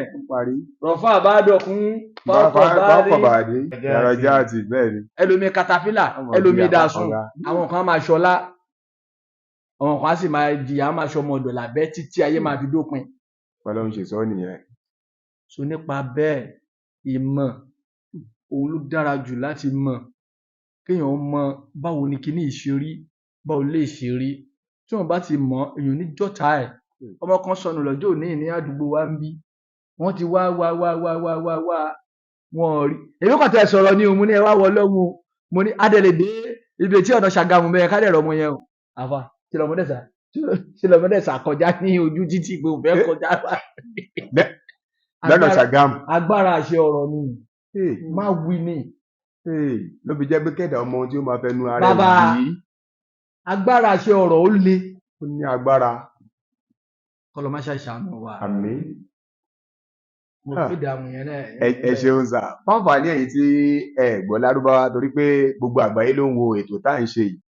Rọ̀fà àbádọ́kún fọ́kọ̀ bàdé ẹ̀rọ jáàtì bẹ́ẹ̀ ni. Ẹlòmí katapila ẹlòmí dasun àwọn kan máa ṣọlá àwọn kan á sì máa jìyà máa ṣọmọ ọ̀dọ̀ làbẹ́ títí ayé máa fi dópin. Ọlọ́run ṣe sọ nìyẹn. So nípa bẹ́ẹ̀ ìmọ̀ òun ló dára jù láti mọ̀ kéèyàn mọ̀ báwo ni kíní ìṣerí báwo lè ṣe rí tí wọ́n bá ti mọ̀ èèyàn ní jọ́ta ẹ̀. Ọmọ kan sọnù lọ́jọ́ òní ní àdúgbò wa ń bí wọ́n ti wá wọ́n rí. Èmi kàn tẹ̀ sọ̀rọ̀ ni òun ní ẹ wá wọ lọ́hùn mo ní adẹ̀lẹ̀dé ibi tí ọ̀nà Ṣàgámù bẹ́ẹ̀ ká dẹ̀ rọ ọmọ yẹn o. Àfà ṣe lọ́mọdé sà kọjá ní ojú títí pé òun fẹ́ kọjá wá. Lọ́nà Ṣàgámù. Agbára àṣẹ ọ̀rọ̀ ni má wí ni. Ló fi jẹ́ pé kẹ́dà ọmọ ohun tí ó máa fẹ́ nu ara Bàbá ẹ̀ yìí. agbára àṣẹ ọ̀rọ̀ ó le. Ó ní agbára. Kọ́lọ́ má ṣàṣàánú wa. Àmín. Mo kéde àwọn yẹn náà. Ẹ ṣeun sà. Fáǹfààní ẹ̀yin tí ẹ gbọ́ Lárúbáwá torí pé gbogbo àgbáyé ló ń wo ètò tá à ń ṣe yìí.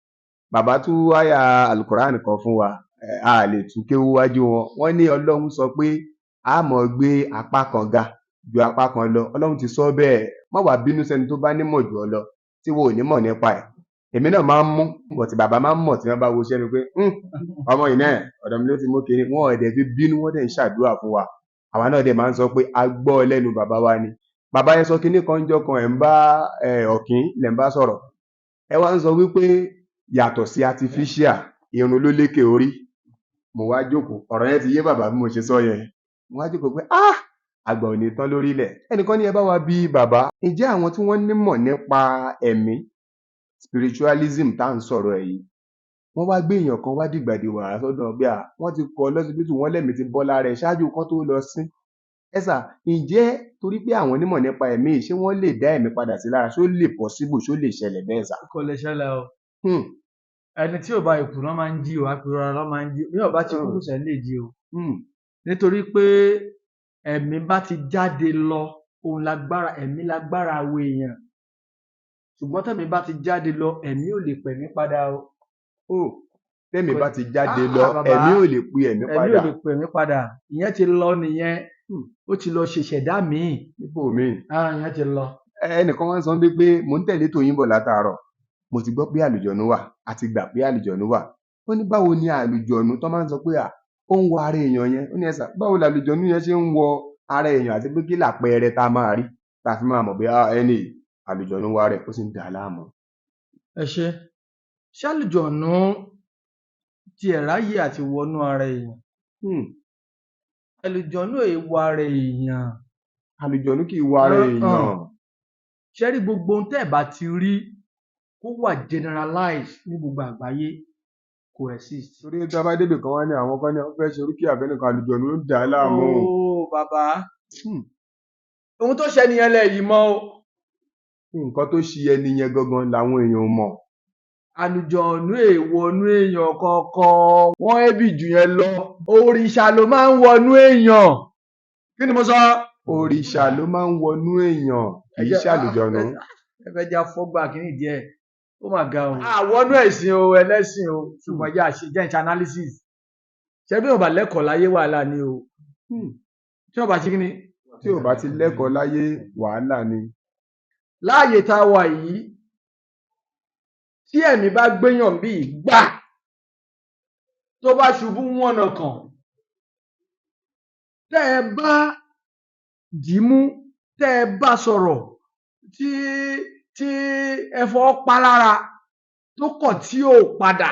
Bàbá tú àyà Al-Qur'an kan fún wa. A lè tú kéwú wájú wọn. Wọ́n ní Ọlọ́run sọ pé a mọ̀ gbé apá kan ga ju apá kan lọ. Ọlọ́run ti sọ bẹ́ẹ̀. Má wàá bínú sẹ́ni tó bá nímọ̀ jù ọ lọ tí wo ò ní mọ̀ nípa ẹ̀. Èmi náà máa ń mú bọ̀tì bàbá máa ń mọ̀ tí wọ́n bá wo iṣẹ́ mi pé ọmọ yìí náà ọ̀dọ̀ mi ló ti mú kiri wọn ọ̀dẹ̀ fi bínú wọ́n dẹ̀ ń ṣàdúrà fún wa àwa náà dẹ̀ máa ń sọ pé a gbọ́ lẹ́nu bàbá wa ni bàbá yẹn sọ kinní kan jọ kan ẹ̀ ń bá ọ̀kín lẹ̀ ń bá sọ̀rọ̀ ẹ wá ń sọ wípé yàtọ̀ sí artificial irun ló lékè orí mo wá jókòó ọ̀rọ̀ yẹn ti yé bàbá bí mo ṣe sọ yẹn mo wá jókòó pé àgbà ò ní tán lórí ilẹ̀ ẹnìkan ní ẹ bá wa bí bàbá ǹjẹ́ àwọn tí wọ́n nímọ̀ nípa ẹ̀mí spiritualism tá à ń sọ̀rọ̀ ẹ̀ yìí wọ́n wá gbé èèyàn kan wá dìgbàdì wàrà sọ́dọ̀ bí wọ́n ti kọ́ lọ́sibítù wọ́n lẹ́mìí ti bọ́ lára ẹ̀ ṣáájú kan tó lọ sí. ẹ sà ǹjẹ́ torí pé àwọn onímọ̀ nípa ẹ̀mí ṣé wọ́n lè dá ẹ̀mí padà sí lára ṣó lè possible ṣó lè ṣẹlẹ̀ bẹ́ẹ̀ sà? kò lè ṣẹlẹ̀ o. ẹni tí ò bá ikú náà máa ń jí o àpérò náà máa ń jí bí ọba ti kú sẹ́ lè jí o. nítorí pé ẹ̀mí bá ti jáde lọ òun lágbára ẹ̀mí lágbára àwọn èèyàn ṣùgbọ́n tẹ̀mí bá ti jáde lọ ẹ̀mí ò lè pẹ̀mí padà o. tẹ̀mí bá ti jáde lọ ẹ̀mí ò lè pe ẹ̀mí padà. ẹ̀mí ò lè pe ẹ̀mí padà ìyẹn ti lọ nìyẹn ó ti lọ ṣèṣẹ̀dá míì. nípò míì. ìyẹn ti lọ. ẹnìkan wá ń sọ pé mò ń tẹ̀lé tòyìn bọ̀ látàárọ̀ mo ti gbọ́ pé àlùjọ̀nú wà àti gbà pé àlùjọ̀nú wà ó ní báwo ni àlùjọ̀nú tó máa ń sọ pé ó ń wọ ara èèyàn yẹn ó ní ẹ̀sà báwo làlùjọ̀nú yẹn ṣe ń wọ ara èèyàn àti pé kí làpẹẹrẹ tá a máa rí tá a fi máa mọ̀ bí ẹni àlùjọ̀nú wa rẹ̀ ó sì ń dà á láàmú. ẹ ṣe àlùjọ̀nú ti ẹ̀ ráyè àti wọnú ara èèyàn. àlùjọ̀nú èè wọ ara èèyàn. àlùjọ̀nú kì í wọ ara èèyàn. ṣé rí gbogbo ohun tẹ́ ẹ̀ bá ti rí kó wà generalize ní gbogbo àgbáyé kò exist. torí tí a bá débì kan wá ní àwọn kan ní wọn fẹ́ ṣe oríkì àfẹnìkan àlùjọ̀nú ló ń dà á láàmú. bàbá ohun tó ṣe nìyẹn lẹ yìí mọ̀ o. nǹkan tó ṣe ẹni yẹn gangan làwọn èèyàn mọ̀. àlùjọ̀nú èèwọ̀nú èèyàn kọ̀ọ̀kan wọ́n ẹ̀bì jù yẹn lọ. òrìṣà ló máa ń wọnú èèyàn. kí ni mo sọ. òrìṣà ló máa ń wọnú èèyàn kì í ṣàlùjọ̀nú. ẹ fẹ́ já fọ́gbà kínní díẹ̀ ó mà ga o. àwọnú ẹ̀sìn o ẹlẹ́sìn o ṣùgbọ́n yá ṣe jẹ́ ìṣe analysis. ṣé bí wọn bá lẹ́kọ̀ọ́ láyé wàhálà ni o. tí wọn bá ṣe kí ni. tí ò bá ti lẹ́kọ̀ọ́ láyé wàhálà ni. láàyè tá a wà yìí tí ẹ̀mí bá gbéyàn bíi gbà tó bá ṣubú wọ̀nà kan tẹ́ ẹ bá dìímú tẹ́ ẹ bá sọ̀rọ̀ tí ẹ fọ́ pa lára tó kọ̀ tí ò padà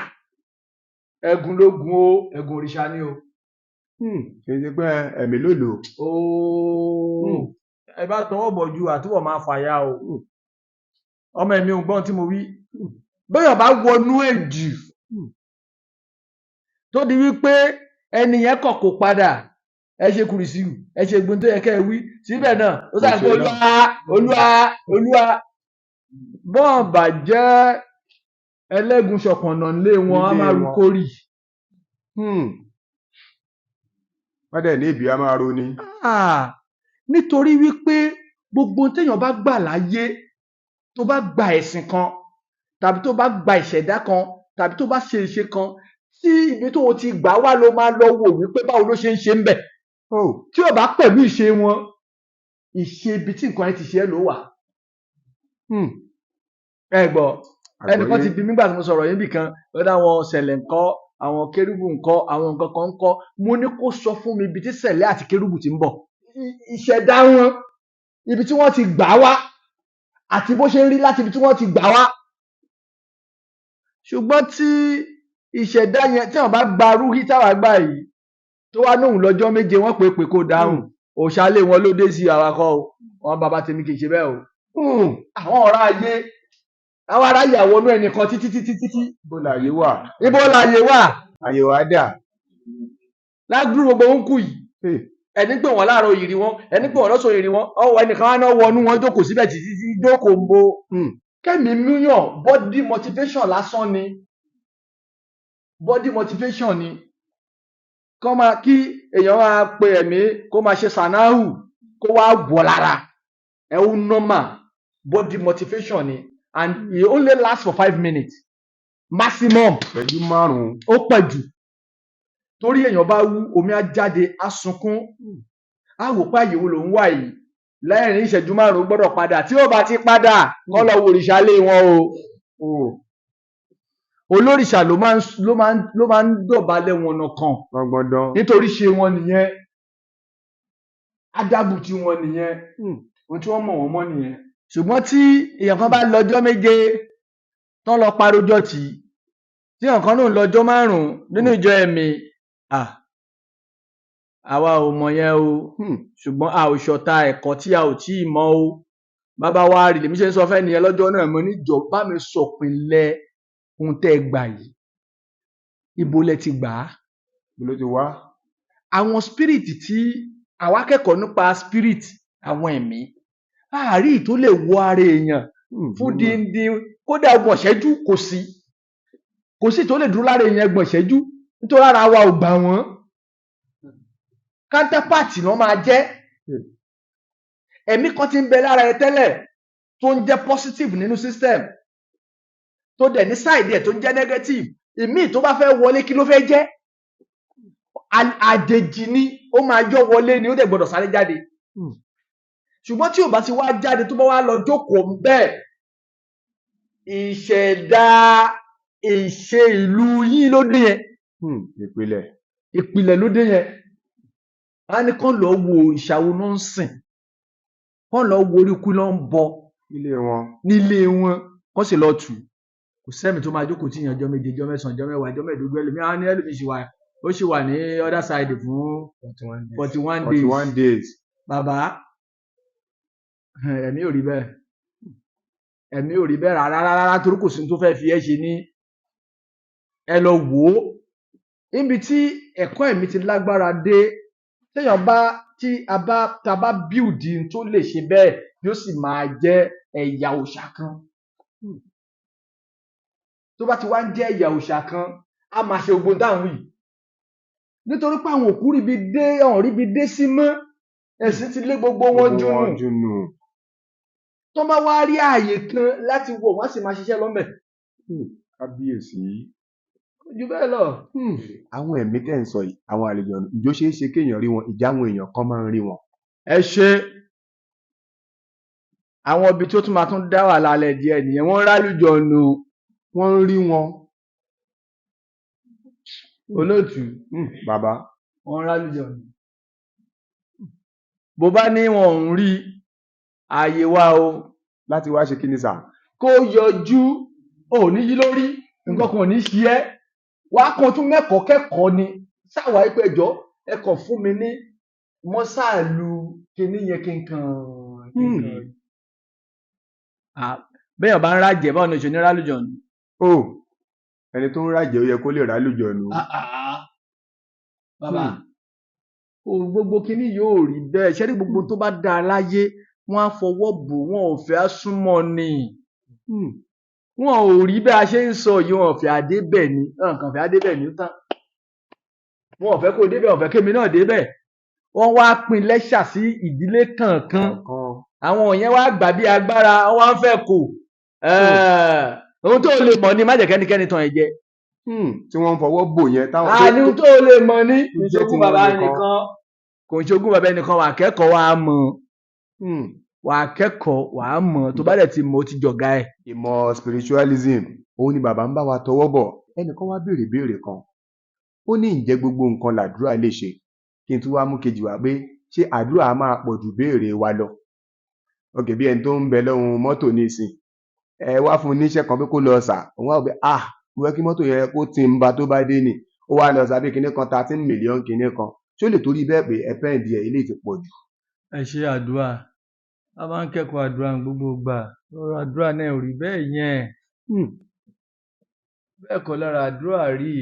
ẹ̀gún ló gun o ẹ̀gún òrìṣà ni o. kì í ṣe pé ẹ̀mí ló lò. ẹ bá tọwọ́ bọ̀ ju àtúbọ̀ máa fàya o. ọmọ ẹ̀mí ò gbọ́n tí mo wí. bẹ́ẹ̀ bá wọnú èjì tó di wípé ẹni yẹn kọ̀ kó padà ẹ ṣe kùrìsì ẹ ṣe gbóhùn tó yẹ kẹ́ ẹ wí síbẹ̀ náà ó sàn pé olúwa bọ́ọ̀ bà jẹ́ ẹlẹ́gùn ṣọ̀pọ̀nà lé wọn á máa rú kórì. wọ́n dẹ̀ ní ìbí á máa roni. nítorí wípé gbogbo téèyàn bá gbà láyé tó bá gba ẹ̀sìn kan tàbí tó bá gba ìṣẹ̀dá kan tàbí tó bá ṣe ìṣe kan tí ibi tó o ti gbà wá ló máa lọ wò wípé báwo ló ṣe ń ṣe ń bẹ̀. tí ò bá pẹ̀lú ìṣe wọn ìṣe ibi tí nǹkan ẹ ti ṣe é ló wà. ẹ gbọ́ ẹnìkan ti bí nígbà tí mo sọ̀rọ̀ yín bìkan lọ́dọ̀ àwọn ṣẹlẹ̀ ńkọ́ àwọn kérúbù ńkọ́ àwọn nǹkan kan ńkọ́ mo ní kó sọ fún mi ibi tí ṣẹlẹ̀ àti kérúbù ti ń bọ̀. ìṣẹ̀dá wọn ibi tí wọ́n ti gbà wá àti bó ṣe ń rí láti ibi tí wọ́n ti gbà wá. ṣùgbọ́n tí ìṣẹ̀dá yẹn tí wọ́n bá gba rúhí táwa gbà yìí tó wá nóhùn lọ́jọ́ méje wọ́n pè kó dáhùn òṣàlé wọn ló dé sí àwakọ̀ o wọn bàbá tèmi kì í ṣe bẹ́ẹ̀ o. àwọn ọ̀rá ayé àwọn ará ìyàwó inú ẹnìkan títí. ibo láyé wà. ibo láyé wà. àyè wà dà. ládùúgbò gbogbo ń kù yìí ẹni pé wọn láàárọ̀ òyìnbí wọn ẹni pé wọn lọ́sọ̀ òyìnbí wọn ọwọ́ ẹnìkan wá náà wọnú wọn jókòó síbẹ̀ títí jókòó ń bo. kẹ́mi múyàn body motivation lásán ni body motivation ni kọ́ máa kí èèyàn máa pe ẹ̀mí kó máa ṣe sànáhù kó wá wọ̀ lára ẹ̀ ó normal body motivation ni and it only lasts for 5 minutes maximum. pẹ̀lú 5. ó pẹ̀ jù torí èèyàn bá wú omi á jáde á sunkún á wò pé àyèwò ló ń wà yìí lẹ́yìn ìṣẹ́jú 5 gbọ́dọ̀ padà tí ó bá ti padà kọ́ lọ wo òrìṣà lé wọn o. olórìṣà ló máa ń dọ̀bálẹ̀ wọn nìkan nítorí ṣe wọn nìyẹn ádàbù tí wọn nìyẹn ohun tí wọ́n mọ̀ wọ́n mọ́ nìyẹn. ṣùgbọ́n tí èèyàn kan bá lọ́jọ́ méje tán lọ parójọ́ tì í tí èèyàn kan náà lọ́jọ́ 5 nínú ìjọ ẹ̀mí àwa ò mọ̀ yẹn o ṣùgbọ́n a ò ṣọ̀tá ẹ̀kọ́ tí a ò tí ì mọ̀ o bàbá wa rí lèmi ṣe ń sọ fẹ́ nìyẹn lọ́jọ́ náà mo ní jọ̀ọ́ bá mi sọ̀pìnlẹ̀ ohun tẹ́ ẹ gbà yìí ibo lẹ ti gbà á. Ibo ló ti wá. Àwọn spirit tí àwa kẹ́kọ̀ọ́ nípa spirit àwọn ẹ̀mí àárí tó lè wọ ara èèyàn fún díndín kódà ọgbọ̀n ìṣẹ́jú kò sí tó lè dúró lára èèyàn ọgbọ̀n ìṣẹ́jú nítorí ara wa ò gbà wọ́n. Counterpart náà máa jẹ́. Ẹ̀mí kan ti ń bẹ lára ẹ tẹ́lẹ̀ tó ń jẹ́ positive nínú system tó dẹ̀ ní side ẹ̀ tó ń jẹ́ negative. Ìmíì tó bá fẹ́ wọlé kí ló fẹ́ jẹ́? Àjèjì ni ó máa jọ wọlé ni ó dẹ̀ gbọ́dọ̀ sáré jáde. Ṣùgbọ́n tí ò bá ti wá jáde tó bá wá lọ jókòó bẹ́ẹ̀ ìṣẹ̀dá ìṣe ìlú yín ló dé yẹn. Ìpìlẹ̀ ló dé yẹn. A ní kán lọ wo ìṣàwo náà ń sìn kán lọ wo orí ikú náà ń bọ nílé wọn kán sì lọ tù. Kò sẹ́mi tó máa jókòó tí ìyẹn ọjọ́ méje ọjọ́ mẹ́sàn-án ọjọ́ mẹ́wàá ọjọ́ mẹ́ẹ̀ẹ́dógún ẹlòmíràn ní ẹlòmíràn ó sì wà ní other side fún 41 days. Bàbá ẹ̀mí ò rí bẹ́ẹ̀. Ẹ̀mí ò rí bẹ́ẹ̀ rárá torí kò sí tó fẹ́ fi ẹ́ ṣe ní ẹ lọ wò ó. Níbi tí ẹ̀kọ́ ẹ̀mí ti lágbára dé téèyàn bá tá bá build tó lè ṣe bẹ́ẹ̀ yóò sì máa jẹ́ ẹ̀yà òòṣà kan. Tó bá ti wá ń jẹ́ ẹ̀yà òòṣà kan á máa ṣe gbogbo dáhùn yìí. Nítorí pé àwọn òkú ríbi dé sí mọ́ ẹ̀sìn ti lé gbogbo wọn jùnù. Tó bá wá rí ààyè kan láti wọ̀ wọ́n sì máa ṣiṣẹ́ lọ́mẹ̀. Kábíyèsí. Jù bẹ́ẹ̀ lọ. Àwọn ẹ̀mí tẹ́ ń sọ yìí àwọn àlejò ìjó ṣeé ṣe kéèyàn rí wọn ìjà àwọn èèyàn kan máa ń rí wọn. Ẹ ṣe àwọn ibi tó tún máa tún dá wà lálẹ́ díẹ̀ nìyẹn wọ́n rálùjọ nù. Wọ́n ń rí wọn. Olóòtú. Bàbá. Wọ́n rálùjọ nù. Bó bá ní wọn ò ń rí ààyè wa o. Láti wá ṣe kí ni sà? Kó yọjú ò ní yí lórí nǹkan kan ò ní ṣe ẹ́ wàá kan tún mẹ́kọ̀ọ́ kẹ́kọ̀ọ́ ni sáwà ìpẹ́jọ́ ẹ kàn fún mi ní mọ́sáàlù kinní yẹn kí n kàn. Béèyàn bá ń rájẹ̀ báwo ni oṣù ní rálùjọ nù. Ẹni tó ń rájẹ̀ ó yẹ kó lè rálùjọ nù. Bàbá gbogbo kinní yóò rí bẹ́ẹ̀ ṣẹ́rí gbogbo tó bá dáa láyé wọ́n á fọwọ́ bò wọ́n ò fẹ́ á súnmọ́ ni. Wọn ò rí bẹ́ẹ̀ a ṣe ń sọ yìí wọn ò fẹ́ adébẹ̀ ni nǹkan fẹ́ adébẹ̀ ni ó tán. Wọn ò fẹ́ kó débẹ̀ wọn ò fẹ́ kémi náà débẹ̀. Wọ́n wá pín lẹ́ṣà sí ìdílé kọ̀ọ̀kan. Àwọn yẹn wá gbà bí agbára wọ́n wá ń fẹ́ kó. Ohun tó lè mọ̀ ni má jẹ́ kẹ́nikẹ́ni tàn ẹ́ jẹ. Tí wọ́n ń fọwọ́ bò yẹn táwọn. Àní ohun tó lè mọ̀ ní ìṣogún bàbá nìkan. Kò ń ṣogún bàbá ẹnìkan wà kẹ́kọ̀ọ́ wa mọ̀. Wà á kẹ́kọ̀ọ́ wà á mọ̀ tó bá dẹ̀ ti mọ̀ ó ti jọ̀gá ẹ̀. Ìmọ̀ spiritualism òun ni bàbá ń bá wa tọwọ́ bọ̀. Ẹnìkan wá béèrè kan ó ní ǹjẹ́ gbogbo nǹkan làdúrà lè ṣe kí n tún wá mú kejì wá pé ṣé àdúrà máa pọ̀ ju béèrè wa lọ. Bí ẹni tó ń bẹ lọ́hùn mọ́tò nísìn ẹ wá fún un níṣẹ́ kan pé kó lọ sà òun wá wò pé mo fẹ́ kí mọ́tò yẹn kó ti ń ba tó bá dé ni ó wá lọ sàbí kinní kan 13 million kinní kan ṣó lè torí bẹ́ẹ̀ pé ẹ pẹ́ǹdì ẹ̀ ilé ti pọ̀ jù. Ẹ ṣe àdúrà a máa ń kẹ́kọ̀ọ́ àdúrà gbogbo gbà lọ́rọ̀ àdúrà náà ò rí bẹ́ẹ̀ yẹn bẹ́ẹ̀ kọ́ lára àdúrà rí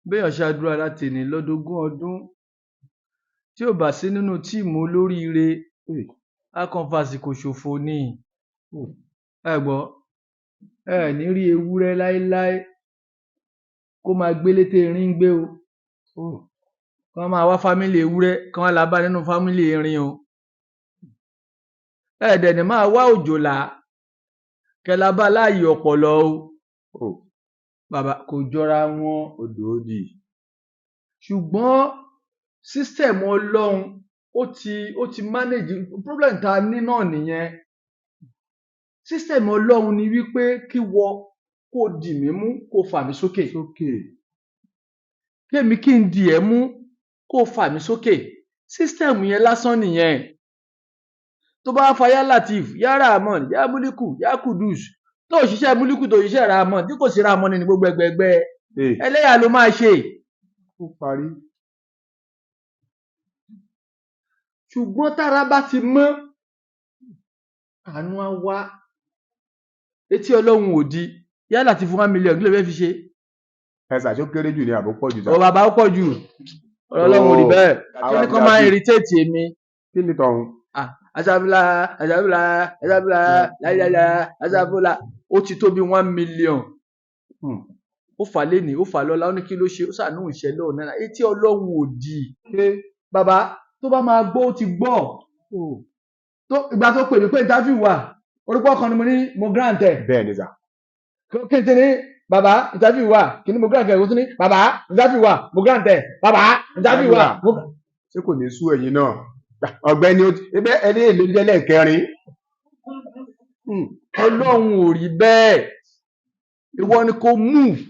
béèyàn ṣàdúrà láti ní lọ́dógún ọdún tí ò bá sí nínú tíìmù olóríire á kàn fàsìkò ṣòfò ni ẹ gbọ́ ẹ ní rí ewúrẹ́ láéláé kó máa gbélé tẹ́ erin ń gbé o kán máa wá fámílì ewúrẹ́ kán wá lábá nínú fámílì erin o ẹ̀ẹ́dẹ̀ ni máa wá òjòlá kẹlábá láàyè ọ̀pọ̀lọ́ o bàbá kò jọra wọn odò òdì ṣùgbọ́n sísítẹ̀mù ọlọ́run ó ti manage problem tá a ní náà nìyẹn sísítẹ̀mù ọlọ́run ni wípé kí wọ kó dì mí mú kó fà mí sókè kémi kí n dì ẹ́ mú kó fà mí sókè sísítẹ̀mù yẹn lásán nìyẹn tó bá fa yá latif yá rahman yá múlíkù yá kudus tó òṣìṣẹ́ múlíkù tó òṣìṣẹ́ rahman tí kò sí rahman ní gbogbo ẹgbẹgbẹ ẹlẹ́yà ló máa ṣe. ó parí. ṣùgbọ́n tára bá ti mọ́ àánú á wá etí ọlọ́run ò di yá latif 1 million kí ló fẹ́ fi ṣe ẹ̀sà tó kéré jù ní àbó pọ̀ jù. Ó bàbá ó pọ̀ jù. Ọlọ́run ò rí bẹ́ẹ̀. Kí ni kàn máa irritate èmi? Kí ni tọ̀hún? Asabula láyàyà asabula. Ó ti tó bí 1 million. Ó fà lénìí, ó fà lọ́la, ó ní kí ló ṣe, ó ṣàánú ìṣẹ̀lẹ̀ ọ̀nà náà. Etí Ọlọ́run ò di. Bàbá tó bá máa gbọ́ ó ti gbọ́. Ìgbà tó pè mí pé interview wà, orúkọ kan ni mo ní mo grant ẹ̀. Bẹ́ẹ̀ ni sà. Kí n ti ní bàbá interview wà, kí ni mo grant ẹ̀, kó tún ní bàbá interview wà, mo grant ẹ̀, bàbá interview wà. Ṣé kò ní sú ẹ̀yin náà? Ọ̀gbẹ́ni ẹbẹ́ ẹni èlò jẹ́lẹ̀ kẹrin. Ọlọ́run ò rí bẹ́ẹ̀. Ìwọ ni kò move.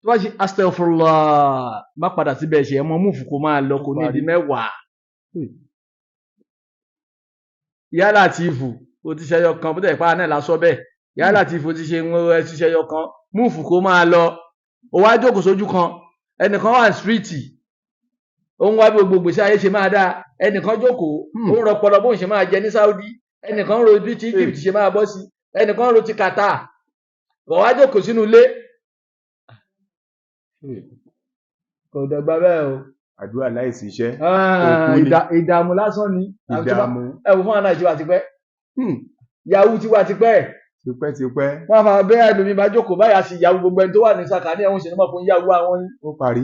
Tó bá ṣe astaghfirullah, má padà síbẹ̀ ṣe ẹmọ move kó máa lọ kò ní ìdí 10. Ìyá Látìfù ó ti ṣẹyọ kan bó tẹ̀ pa náà lásọ bẹ́ẹ̀. Ìyá Látìfù ó ti ṣe ẹ ti ṣẹyọ kan move kó máa lọ. Ó wá jókòó sójú kan ẹnìkan wà ní street. Ó ń wá bí gbogbo ìgbésí ayé ṣe máa dáa. Ẹnìkan jókòó ó ń rọpọlọ bóun ṣe máa jẹ ní Saudi. Ẹnìkan ro bí ti Egypt ṣe máa bọ́ sí. Ẹnìkan ro ti Qatar. Ó wá jókòó sínú ilé. Kò dọ̀gba bẹ́ẹ̀ o. Àdúrà láìsí iṣẹ́. Ìdààmú lásán ni. Ìdààmú. Ẹ wò fún àná ìjọba tipẹ́. Yahoo ti wà tipẹ́. Tipẹ́. Wọ́n fà bẹ́ẹ̀ ẹlòmíì bá jókòó báyà sí Yahoo gbogbo ẹni tó wà ní sàkání ẹ̀wọ̀n ṣe ní mọ̀ fún Yahoo àwọn yín. Ó parí.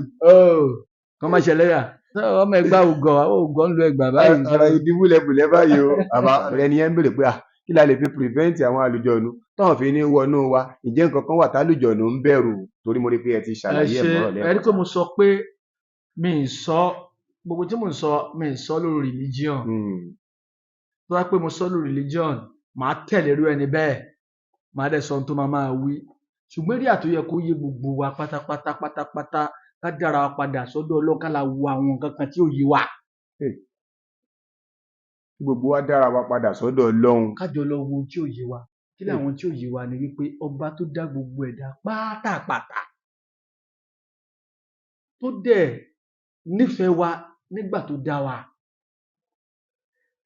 Kọ́ máa ṣẹlẹ̀ yà. Ọmọ ẹgbà ògọ̀ ń lo ẹgbà báyìí. Ọ̀rọ̀ ìdíbúlẹ̀bùlẹ̀ báyìí o. Àbá ẹni yẹn ń bèrè pé kí la lè fi prevent àwọn àlùjọ̀nù táwọn fi ní wọnú wa. Ǹjẹ́ nǹkan kan wà tálùjọ̀nù ń bẹ̀rù? Torí mo rí pé ẹ ti ṣàlàyé ẹ̀mọ́rọ̀ lẹ́kọ̀ọ́. Ẹ rí pé mo sọ pé mi ì sọ gbogbo tí mo ń sọ mi ì sọ lórí religion. Tó bá pé mo sọ lórí religion màá tẹ̀lé irú ẹni bẹ́ẹ̀ màá dẹ̀ sọ ohun tó máa wí. Ṣùgbọ́n rí àtúnyẹ kó yé gbogbo wa pátápátá ká dára wa padà sọ́dọ̀ Ọlọ́run ká la wo àwọn nǹkan kan tí ò yé wa. Gbogbo wa dára wa padà sọ́dọ̀ Ọlọ́run. Kájọ lọ wo tí ò yé wa. Kí làwọn tí ò yé wa ni wípé ọba tó dá gbogbo ẹ̀dá pátápátá tó dẹ̀ nífẹ̀ẹ́ wa nígbà tó dá wa.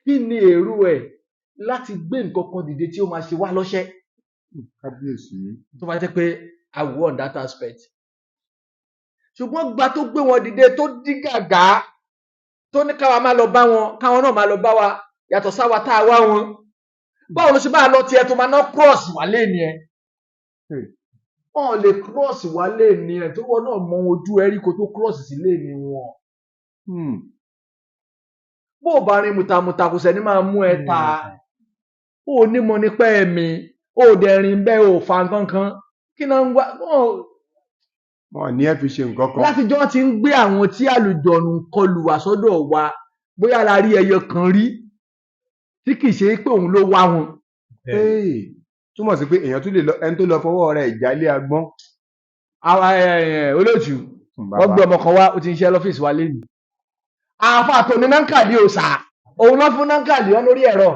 Kí ni èrò ẹ̀ láti gbé nǹkan kan dìde tí ó máa ṣe wá lọ́ṣẹ́? Kábíyèsí. Tó bá jẹ́ pé I will on that aspect. Ṣùgbọ́n gba tó gbé wọn dìde tó dí gàgá tó ní káwa máa lọ bá wọn káwọn náà máa lọ bá wa yàtọ̀ sáwa tá a wá wọn. Báwo ló ṣe máa lọ tiẹ̀ tó máa ná cross wálé ni ẹ? Wọ́n lè cross wálé ni ẹ tó wọ́n náà mọ ojú ẹ rí kó tó cross sílé ni wọn. Bó o bá rin mùtàmùtà kò sẹ́ni máa mú ẹ ta. Ó nímọ̀ nípa ẹ̀mí ó dẹ̀ rìn bẹ́ẹ̀ ò fa nǹkan kí náà ń wá. Wọ́n ní ẹ fi ṣe nǹkan kan. Látijọ́ ti ń gbé àwọn tí àlùjọ̀nù kọlù wá sọ́dọ̀ wa bóyá la rí ẹyọ kan rí tí kì í ṣe pé òun ló wá wọn. Túmọ̀ sí pé èèyàn tún lè lọ ẹni tó lọ fọwọ́ rẹ̀ ìjálé agbọ́n. Olóòtú wọ́n gbé ọmọ kan wá ó ti ń ṣe lọ́fíìsì wa lẹ́nu. Àáfà tó ní nánkàlí òòsà òun náà fún nánkàlí wọn lórí ẹ̀rọ.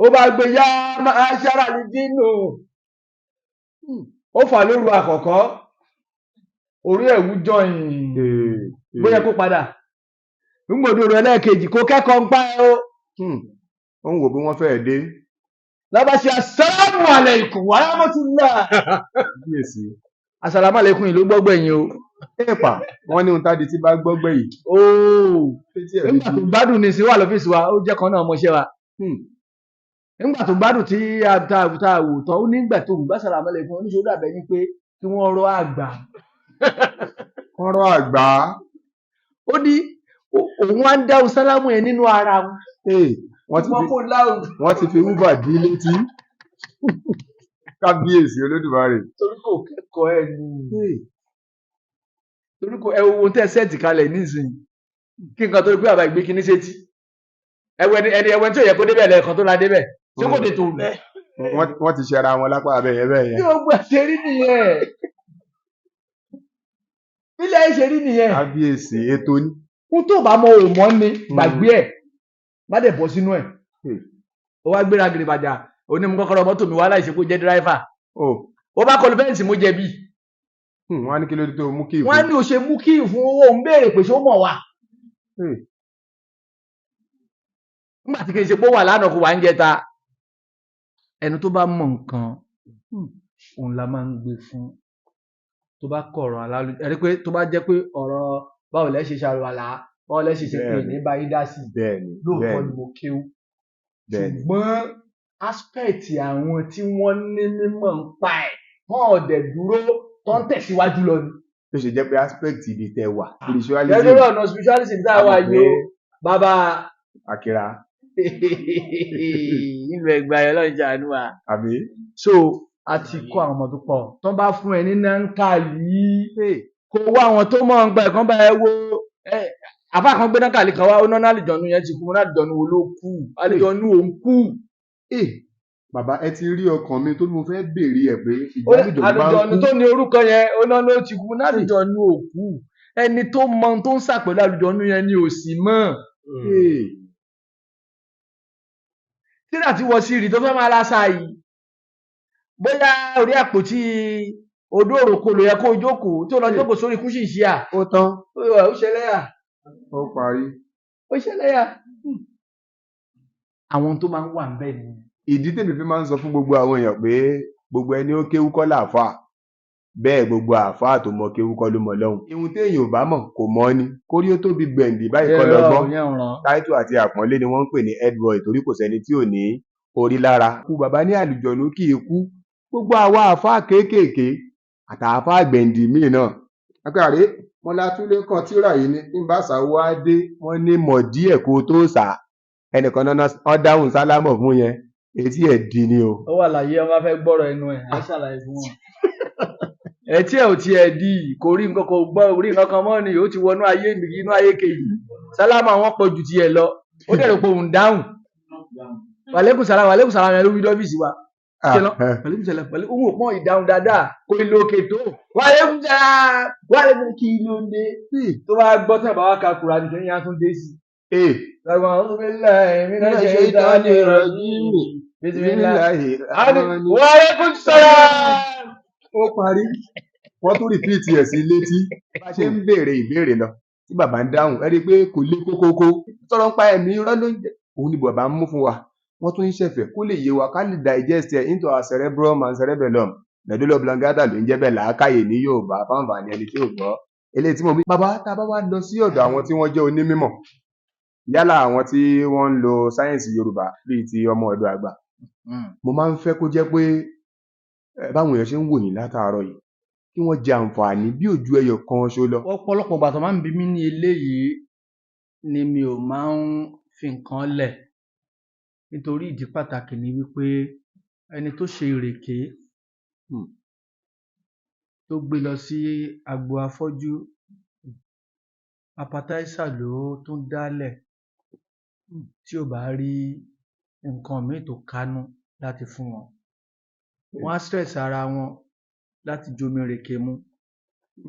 Ó bá gbé yá aṣára ní dínú. Ó fà lóru àkọ́kọ́ orí ẹ̀wù jọyìn bóyá kó padà nígbòdo rẹ̀ lẹ́ẹ̀kejì kó kẹ́kọ̀ọ́ ń pa ẹ́ o. Ó ń wò bí wọ́n fẹ́ẹ̀ dé. Lọ́ba ṣe assalamu alaikum wa rahmatullah. Assalamu alaikum yìí ló gbọ́gbẹ̀yìn o. Ẹ̀pà wọ́n ní ohun tádi tí bá gbọ́gbẹ̀yìn. Nígbà tó gbádùn ní sí wà lọ́fíìsì wa ó jẹ́ kan náà mọṣẹ́ wa. Nígbà tó gbádùn tí a wò tán ó nígbà tó ń gbá assalamu alaikum oníṣòwò dàbẹ̀ ní pé kí wọ́n rọ́ àgbà. Wọ́n rọ́ àgbà. Ó ní òun á ń dáhùn sálámù ẹ̀ nínú ara wọn. Wọ́n ti fi wúbà dí létí. Kábíyèsí Olódùmarè. Torí kò kẹ́kọ̀ọ́ ẹ̀ ni. Torí kò ẹ wo tẹ́ sẹ́ẹ̀tì kalẹ̀ nísìnyí. Kí nǹkan tó rí pé àbá ìgbé kíní sétí. Ẹwẹ́ tí ò yẹ kó débẹ̀ lẹ́ẹ̀kan tó la débẹ̀. Ṣé kò dé tó bẹ́ẹ̀? Wọ́n ti ṣẹra wọn lápá abẹ́yẹ bẹ́ẹ̀ yẹn. Bí o gbà ṣe rí nìyẹn. Bílẹ̀ ṣe rí nìyẹn. Kábíyèsí ètò ní. Kún tó bá mọ òmọ́ ni gbàgbé ẹ̀. Má dẹ̀ bọ́ sínú ẹ̀. Ó wá gbéra gírí bàjá. Onímú kọ́kọ́rọ́ mọ́tò mi wá láìsí kó jẹ́ díráífà. Ó bá kọlu fẹ́ǹsì mo jẹ̀bi. Wọ́n á ní kí ló dé tó mú kí ìfún. Wọ́n á ní ò ṣe mú kí ìfún owó ń béèrè pé ṣé ó mọ̀ wá. Nígbà tí kì í ṣe pé ó wà lánàá kó wà ń jẹta. Ẹni tó bá mọ nǹkan òun la máa ń gbé fún. Tó bá kọ̀rọ̀ ẹ rí pé tó bá jẹ́ pé ọ̀rọ̀ báwo lẹ ṣe ṣàlùwàlá, báwo lẹ ṣe ṣe pé ní bá yín dá sí, lóòótọ́ ni mo kéwú. Ṣùgbọ́n aspect àwọn tí wọ́n ní mímọ̀ ń pa ẹ̀, wọ́n ò dẹ̀ dúró tó ń tẹ̀síwájú lọ ni. Tó ṣe jẹ́ pé aspect ibi tẹ wà spiritualism. Gẹ́gẹ́ bí ọ̀nà spiritualism tá a wà yìí o, bàbá Akira. ìlú Ẹ̀gbá yẹn lọ́ọ́ ìjànú wa. Àbí. So a ti kọ́ àwọn ọmọ tó pọ̀ tó bá fún ẹ ní náǹkà yìí kó wá àwọn tó mọ̀ ń gbà ẹ̀kan bá ẹ wo àbá kan gbé náǹkà lè kàn wá ó náà àlùjọ̀nú yẹn ti kú wọn àlùjọ̀nú wo ló kú àlùjọ̀nú òun kú. Bàbá ẹ ti rí ọkàn mi tó ní mo fẹ́ béèrè ẹ̀ pé àlùjọ̀nú tó ní orúkọ yẹn ó náà ló ti kú wọn àlùjọ̀nú òkú ẹni tó mọ ohun tó ń sàpẹ̀lú àlùjọ̀nú yẹn ni ò sí mọ́. tíra tí wọ́n sì rí tó fẹ́ máa lásà yìí bóyá orí àpótí odó òròkò ló yẹ kó jókòó tí ó lọ jókòó sórí kúṣì ìṣíà. Ó tán. Ó ṣẹlẹ́yà. Ó parí. Ó ṣẹlẹ́yà. Àwọn tó máa ń wà níbẹ̀ ni. Ìdí tèmi fi máa ń sọ fún gbogbo àwọn èèyàn pé gbogbo ẹni ó kéwú kọ́ làáfàá bẹ́ẹ̀ gbogbo àáfàá tó mọ kéwú kọ́ ló mọ lọ́hùn. Ihun téèyàn ò bá mọ̀ kò mọ̀ ni kórí ó tóbi gbẹ̀ǹdì báyìí kọ́ lọ́gbọ́n. Táítù àti àpọ́nlé ni wọ́n ń pè ní headboy torí kò sẹ́ni tí ò ní orí lára. Kú bàbá ní àlùjọ̀nú kì í kú. Gbogbo àwa àáfàá kéékèèké àtàáfàá gbẹ̀ǹdì míì náà. Akáré wọn látúndé kan tíra yìí ní nígbàsá wá dé wọn ní mọ̀ díẹ̀ kó tó sà ẹnìkan náà wọn dáhùn sálámọ̀ fún yẹn etí ẹ̀ di ni o. Ó wà láyé ọmọ fẹ́ gbọ́rọ̀ ẹnu ẹ̀ á ṣàlàyé fún wọn. Etí ẹ̀ ò tiẹ̀ di kò rí nǹkan kò gbọ́ orí nǹkan kan mọ́ ni ó ti wọnú ayé inú ayé kejì sálámà wọn pọ̀ ju tiẹ̀ lọ ó dẹ̀ rò pé òun dáhùn. Wàlékùn sàlámù yẹn ló wí lọ́fíìsì wa. Pẹ̀lú ohun òpó ìdáhùn dáadáa kò lè lókè tó wàlékùn kí ló ń dé tó bá gbọ́ tẹ̀ bá wá ka kura nìkan yẹn á tún dé sí. Lágbọn ọdún mílíọ̀nù ẹ̀mí náà ṣe ìdáni ìrọ̀jú wàlékùn sàlámù. Ó parí wọ́n tún rìpíìtì ẹ̀ sí létí bá ṣe ń béèrè ìbéèrè lọ tí bàbá ń dáhùn ẹ rí i pé kò lé kókókó sọ̀rọ̀ ń pa ẹ̀mí irọ́ ló ń jẹ́ òun ni bàbá ń mú fún wa. Wọ́n tún ń ṣẹ̀fẹ̀ kó lè yé wa ká lè digest ẹ̀ into our cerebrum and cerebellum medulla oblongata ló ń jẹ́ bẹ́ẹ̀ làákàyè ní Yorùbá fáǹfààní ẹni tí ò gbọ́ eléyìí tí mo bí. Bàbá tá a bá wá lọ sí ọ̀dọ̀ àwọn tí wọ́n jẹ́ onímọ̀ yálà àwọn tí wọ́n ń lo sáyẹ́ǹsì Yorùbá bíi ti ọmọ ọ̀dọ̀ àgbà mo máa ń fẹ́ kó jẹ́ pé báwọn èèyàn ṣe ń wò yín látàárọ̀ yìí kí wọ́n jẹ àǹfààní bí ojú ẹyọ kan ṣo lọ. Ọ̀pọ̀lọpọ̀ ìgbà tó máa ń bí mí ní eléyìí ni mi ò máa ń fi nǹkan lẹ̀ nítorí ìdí pàtàkì ni wípé ẹni tó ṣe ìrèké tó gbé lọ sí agbo afọ́jú appetizer ló tún dálẹ̀ tí ò bá rí nǹkan míì tó kánú láti fún wọn. Wọ́n á stress ara wọn láti jomi ìrèké mu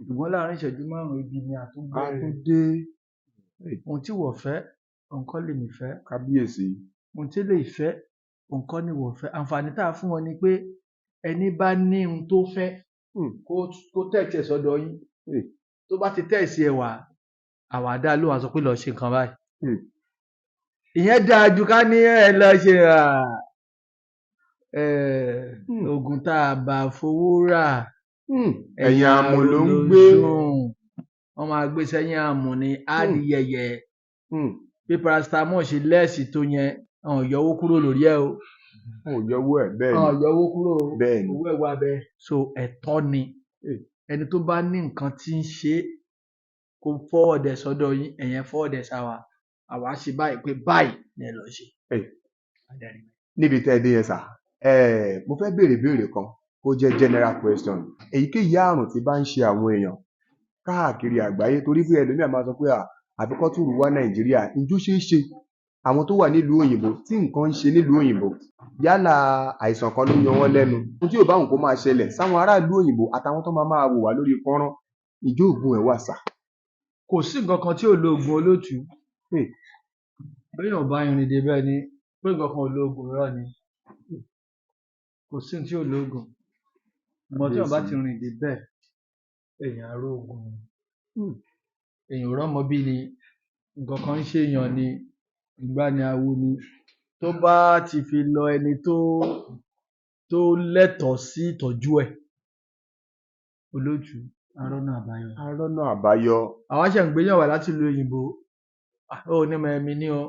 ṣùgbọ́n láàrin ìṣẹ́jú márùn-ún ibi ni àtúndé ohun tí wọ́n fẹ́ nǹkan lèmi fẹ́. Kábíyèsí. Ohun tí lè fẹ́ nǹkan ni wọ́n fẹ́. Àǹfààní tá a fún wọn ni pé ẹni bá ní ohun tó fẹ́ kó tẹ̀sí ẹ̀ sọ́dọ̀ yín tó bá ti tẹ̀sí ẹ̀ wá àwàdà ló wà sọ pé lọ ṣe nǹkan báyìí. Ìyẹn dáa ju ká ní ẹ lọ ṣe oògùn tá a bá fowó rà ẹ̀yìn àmù ló ń gbé. Wọ́n máa gbé sẹ́yìn àmù ní adìyẹyẹ bí paracetamol ṣe lẹ́ẹ̀sì tó yẹn àwọn yọwó kúrò lórí ẹ̀ o. Àwọn yọwó ẹ̀ bẹ́ẹ̀ ni. Àwọn yọwó kúrò bẹ́ẹ̀ ni. owó ẹ̀ wà bẹ́ẹ̀. So ẹ̀tọ́ ni ẹni tó bá ní nǹkan tí ń ṣe kó fọwọ́dẹ̀ sọ́dọ̀ yín ẹ̀yẹn fọwọ́dẹ̀ sáwà àwa ṣe báyìí pé báyìí ni ẹ lọ ṣe. Níbi tẹ́ ẹ dé yẹn sà mo fẹ́ béèrè kan kó jẹ́ general question èyíkéyìí àrùn tí bá ń ṣe àwọn èèyàn káàkiri àgbáyé torí pé ẹlòmíà máa sọ pé àfikọ́ tó rù wá Nàìjíríà ǹjọ́ ṣeé ṣe àwọn tó wà nílùú òyìnbó tí nǹkan ń ṣe nílùú òyìnbó yálà àìsàn kan ló yan wọ́n lẹ́nu ohun tí ò bá nǹkan máa ṣẹlẹ̀ sáwọn aráàlú òyìnbó àtàwọn tó máa wò wá lórí fọ́nrán ìjọ òògùn ẹ̀ wà sà. Kò sí nǹkan kan tí ò lo oògùn olóòtú béèyàn bá irin dé bẹ́ẹ̀ ni pé nǹkan kan ò lo oògùn rọ ni kò sí ní tí ò lo oògùn ìmọ̀ tí wọ́n bá ti rìn dé bẹ́ẹ̀ èèyàn aró oògùn èèyàn rọ́mọ bí ni nǹkan kan ń ṣèèyàn ni ìgbà ni awo ni tó bá ti fi lọ ẹni tó lẹ́tọ̀ọ́ sí ìtọ́jú ẹ̀. Olóòtú, arọ́nà àbáyọ. Arọ́nà àbáyọ. Àwa ṣẹ̀ ń gbéyàn wá láti ìlú òyìnbó. Ó ní mẹ́mi ní o.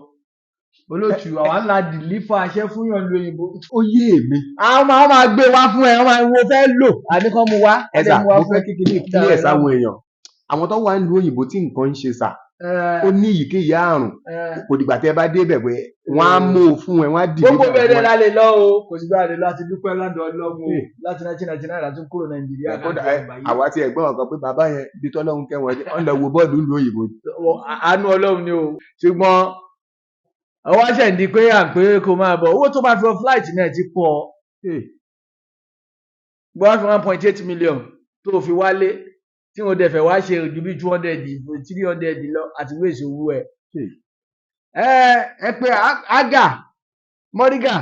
Olóòtú, àwa ńlá dìlífà aṣẹ́ fún yàn ìlú òyìnbó. Ó yé èmi. Àwọn máa gbé wá fún ẹ, wọ́n máa fẹ́ lò. Àníkàn mu wá. Ẹ̀sà, mo fẹ́ kékeré ìpínlẹ̀ sáwọn èèyàn. Àwọn tó wà nílùú òyìnbó tí nǹkan ń ṣe sà. Ó ní ìkéyìí àrùn. Kò dìgbà tẹ́ bá débẹ̀ pé wọ́n á mú o fún ẹ, wọ́n á dìde. Gbogbo bẹ̀rẹ̀ la lè lọ o. Kò sí gbà lè lọ àti dúpẹ́ lọ́dọ̀ Ọlọ́run o. Láti 1999 láti kúrò Nàìjíríà. Àwa ti ẹ̀gbọ́n ọ̀kan pé bàbá yẹn bí tọ́lọ́run kẹ́wọ̀n ẹ̀ ń lọ wo bọ́ọ̀lù nílùú òyìnbó. Àánú Ọlọ́run ni o. Ṣùgbọ́n àwọn aṣẹ̀ ń di pé à ń pé kó máa bọ̀. Owó tó máa fi wọ flight náà ti pọ̀. Gbọ́dọ̀ fi 1.8 million tó fi wálé. Tí wọ́n dẹ̀ fẹ́ wá ṣe ojú bí 200 300 lọ àti wéèsì owó ẹ̀. Ẹ pé Aga Mọ́rígà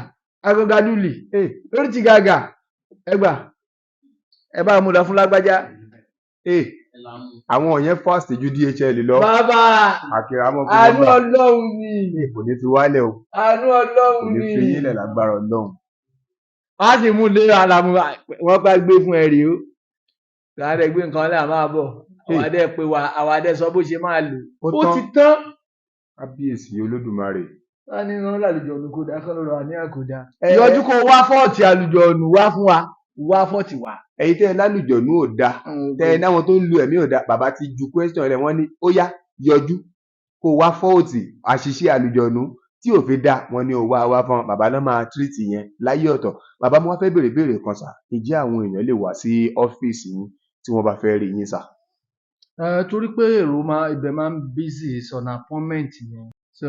Agogaduli lórí ti gàgà ẹgbà ẹ bá mú lọ fún lágbájá. Àwọn yẹn fast ju DHL lọ. Bàbá àánú Ọlọ́run ni. Kò ní fi wálẹ̀ o. Àánú Ọlọ́run ni. Kò ní fi yílẹ̀ lágbára Ọlọ́run. Wọ́n á sì mú lé àlàmú wọ́n bá gbé fún ẹ̀rí o. Láàárẹ̀ gbé nǹkan lẹ́à máa bọ̀. Àwọn adé pé wa, àwọn adé sọ bó ṣe máa lò. Ó ti tán. Kábíyèsí Olódùmarè. Wọ́n ní iná lálùjọ ọ̀nù kò dá kọ́ lọ́rọ̀ àní àkódá. Yọjú kó wá fọ́ọ̀tì àlùjọ ọ̀nù wá fún wa. Wá fọ́ọ̀tì wá. Ẹ̀yin tẹ́ ẹ lálùjọ̀nú ò da. Tẹ́ ẹ náwọn tó ń lu ẹ̀mí ò da. Bàbá ti ju question rẹ̀ wọ́n ní ó yá yọjú kó wá fọ́ọ̀tì àṣìṣe àlùjọ̀nú tí ò fi dá wọn ní ó wá fún bàbá náà máa tírìtì yẹn láyé ọ̀tọ̀. Bàbá mo wá fẹ́ béèrè kan sà. Ǹjẹ́ àwọn èèyàn lè wá sí ọ́fíìsì yín tí wọ́n bá fẹ́ rí yín sà? Torí pé èrò ibẹ̀ máa ń busy sọ̀nà appointment ni. So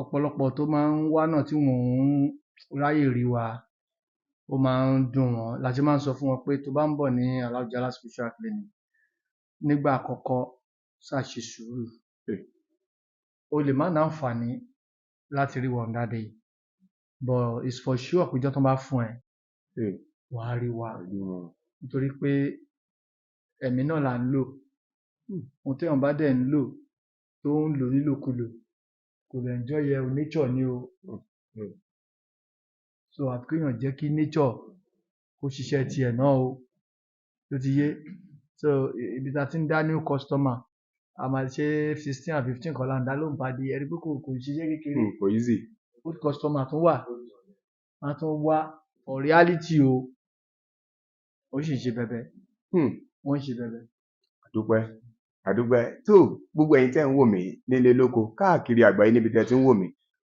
ọ̀pọ̀lọpọ̀ tó máa ń wá náà tí wọ́n ń ráyè rí wa ó máa ń dùn wọ́n láti máa ń sọ fún wọn pé tó bá ń bọ̀ ní Aláùjálá Special Clinic nígbà àkọ́kọ́ ṣàṣe sùúrù. O lè má ní àǹfààní láti rí wọn that day but it's for sure pé ìjọ́ tó bá fún ẹ wà á rí wa nítorí pé ẹ̀mí náà là ń lò. Ohun téèyàn bá dẹ̀ ń lò tó ń lò nílòkulò kò lè enjoy ẹ̀ o, nature ni o. So àfi kéèyàn jẹ́ kí nature kó ṣiṣẹ́ tiẹ̀ náà o. Tó ti yé. So ibi tá ti ń dá new customer a máa ṣe 16 and 15 kan là ń dá lóhùn pàdé ẹ rí pé kò ṣiṣẹ́ kékeré. Kò easy. Good customer tún wà. Wọ́n tún wá for reality o. Ó sì ń ṣe bẹ̀bẹ̀. Wọ́n ń ṣe bẹ̀bẹ̀. Àdúpẹ́ tó gbogbo ẹ̀yin tẹ́ ń wò mí nílé lóko káàkiri àgbáyé níbi tẹ́ ti ń wò mí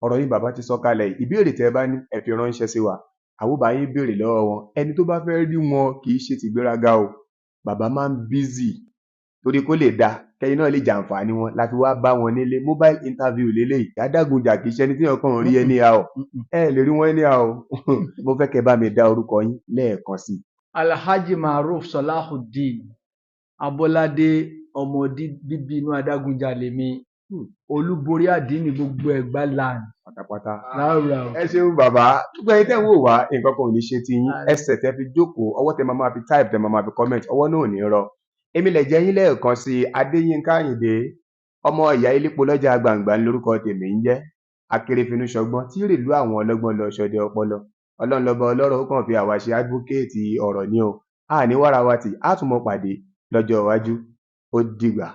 ọ̀rọ̀ yín bàbá ti sọ kalẹ̀ ìbéèrè tẹ́ bá ní ẹ fi ránṣẹ́ sí wa àwòbá yín béèrè lọ́wọ́ wọn ẹni tó bá fẹ́ rí wọn kì í ṣe ti gbéraga o bàbá máa ń busy torí kó lè da kẹ́yìn náà lè jàǹfààní wọn láti wá bá wọn nílé mobile interview lélẹ́yìí Adágúnjà kì í ṣe ẹni tí ọkàn rí ẹni a o ẹ lè rí wọn ẹni a o mo fẹ́ kẹ́ bá mi dá orúkọ yín lẹ́ẹ̀kan sí. Alhaji Maruf Salahuddin Abolade ọmọ bíbí inú Adágúnjà lèmi olúborí àdínì gbogbo Ẹ̀gbá land pátápátá. láwùrà. Ẹ ṣeun bàbá gbogbo ẹ̀yin tẹ́ ń wò wá nǹkan kan ò ní ṣe ti yín ẹsẹ̀ tẹ́ fi jókòó ọwọ́ tẹ́ máa fi type tẹ́ máa fi comment ọwọ́ náà ò ní rọ. Èmi lè jẹ́ yín lẹ́ẹ̀kan sí Adéyínká Àyìndé ọmọ ìyá ilépo lọ́jà gbàǹgbà lórúkọ tèmi ń jẹ́ akérèfínú ṣọgbọ́n tí rèlú àwọn ọlọ́gbọ́n lọ ṣọdẹ ọpọlọ Ọlọ́run lọ́ba ọlọ́rọ̀ ó kàn fi àwa ṣe advocate ọ̀rọ̀ ni o àní wàrà wa tì á tún mọ pàdé lọ́jọ́ iwájú ó dìgbà.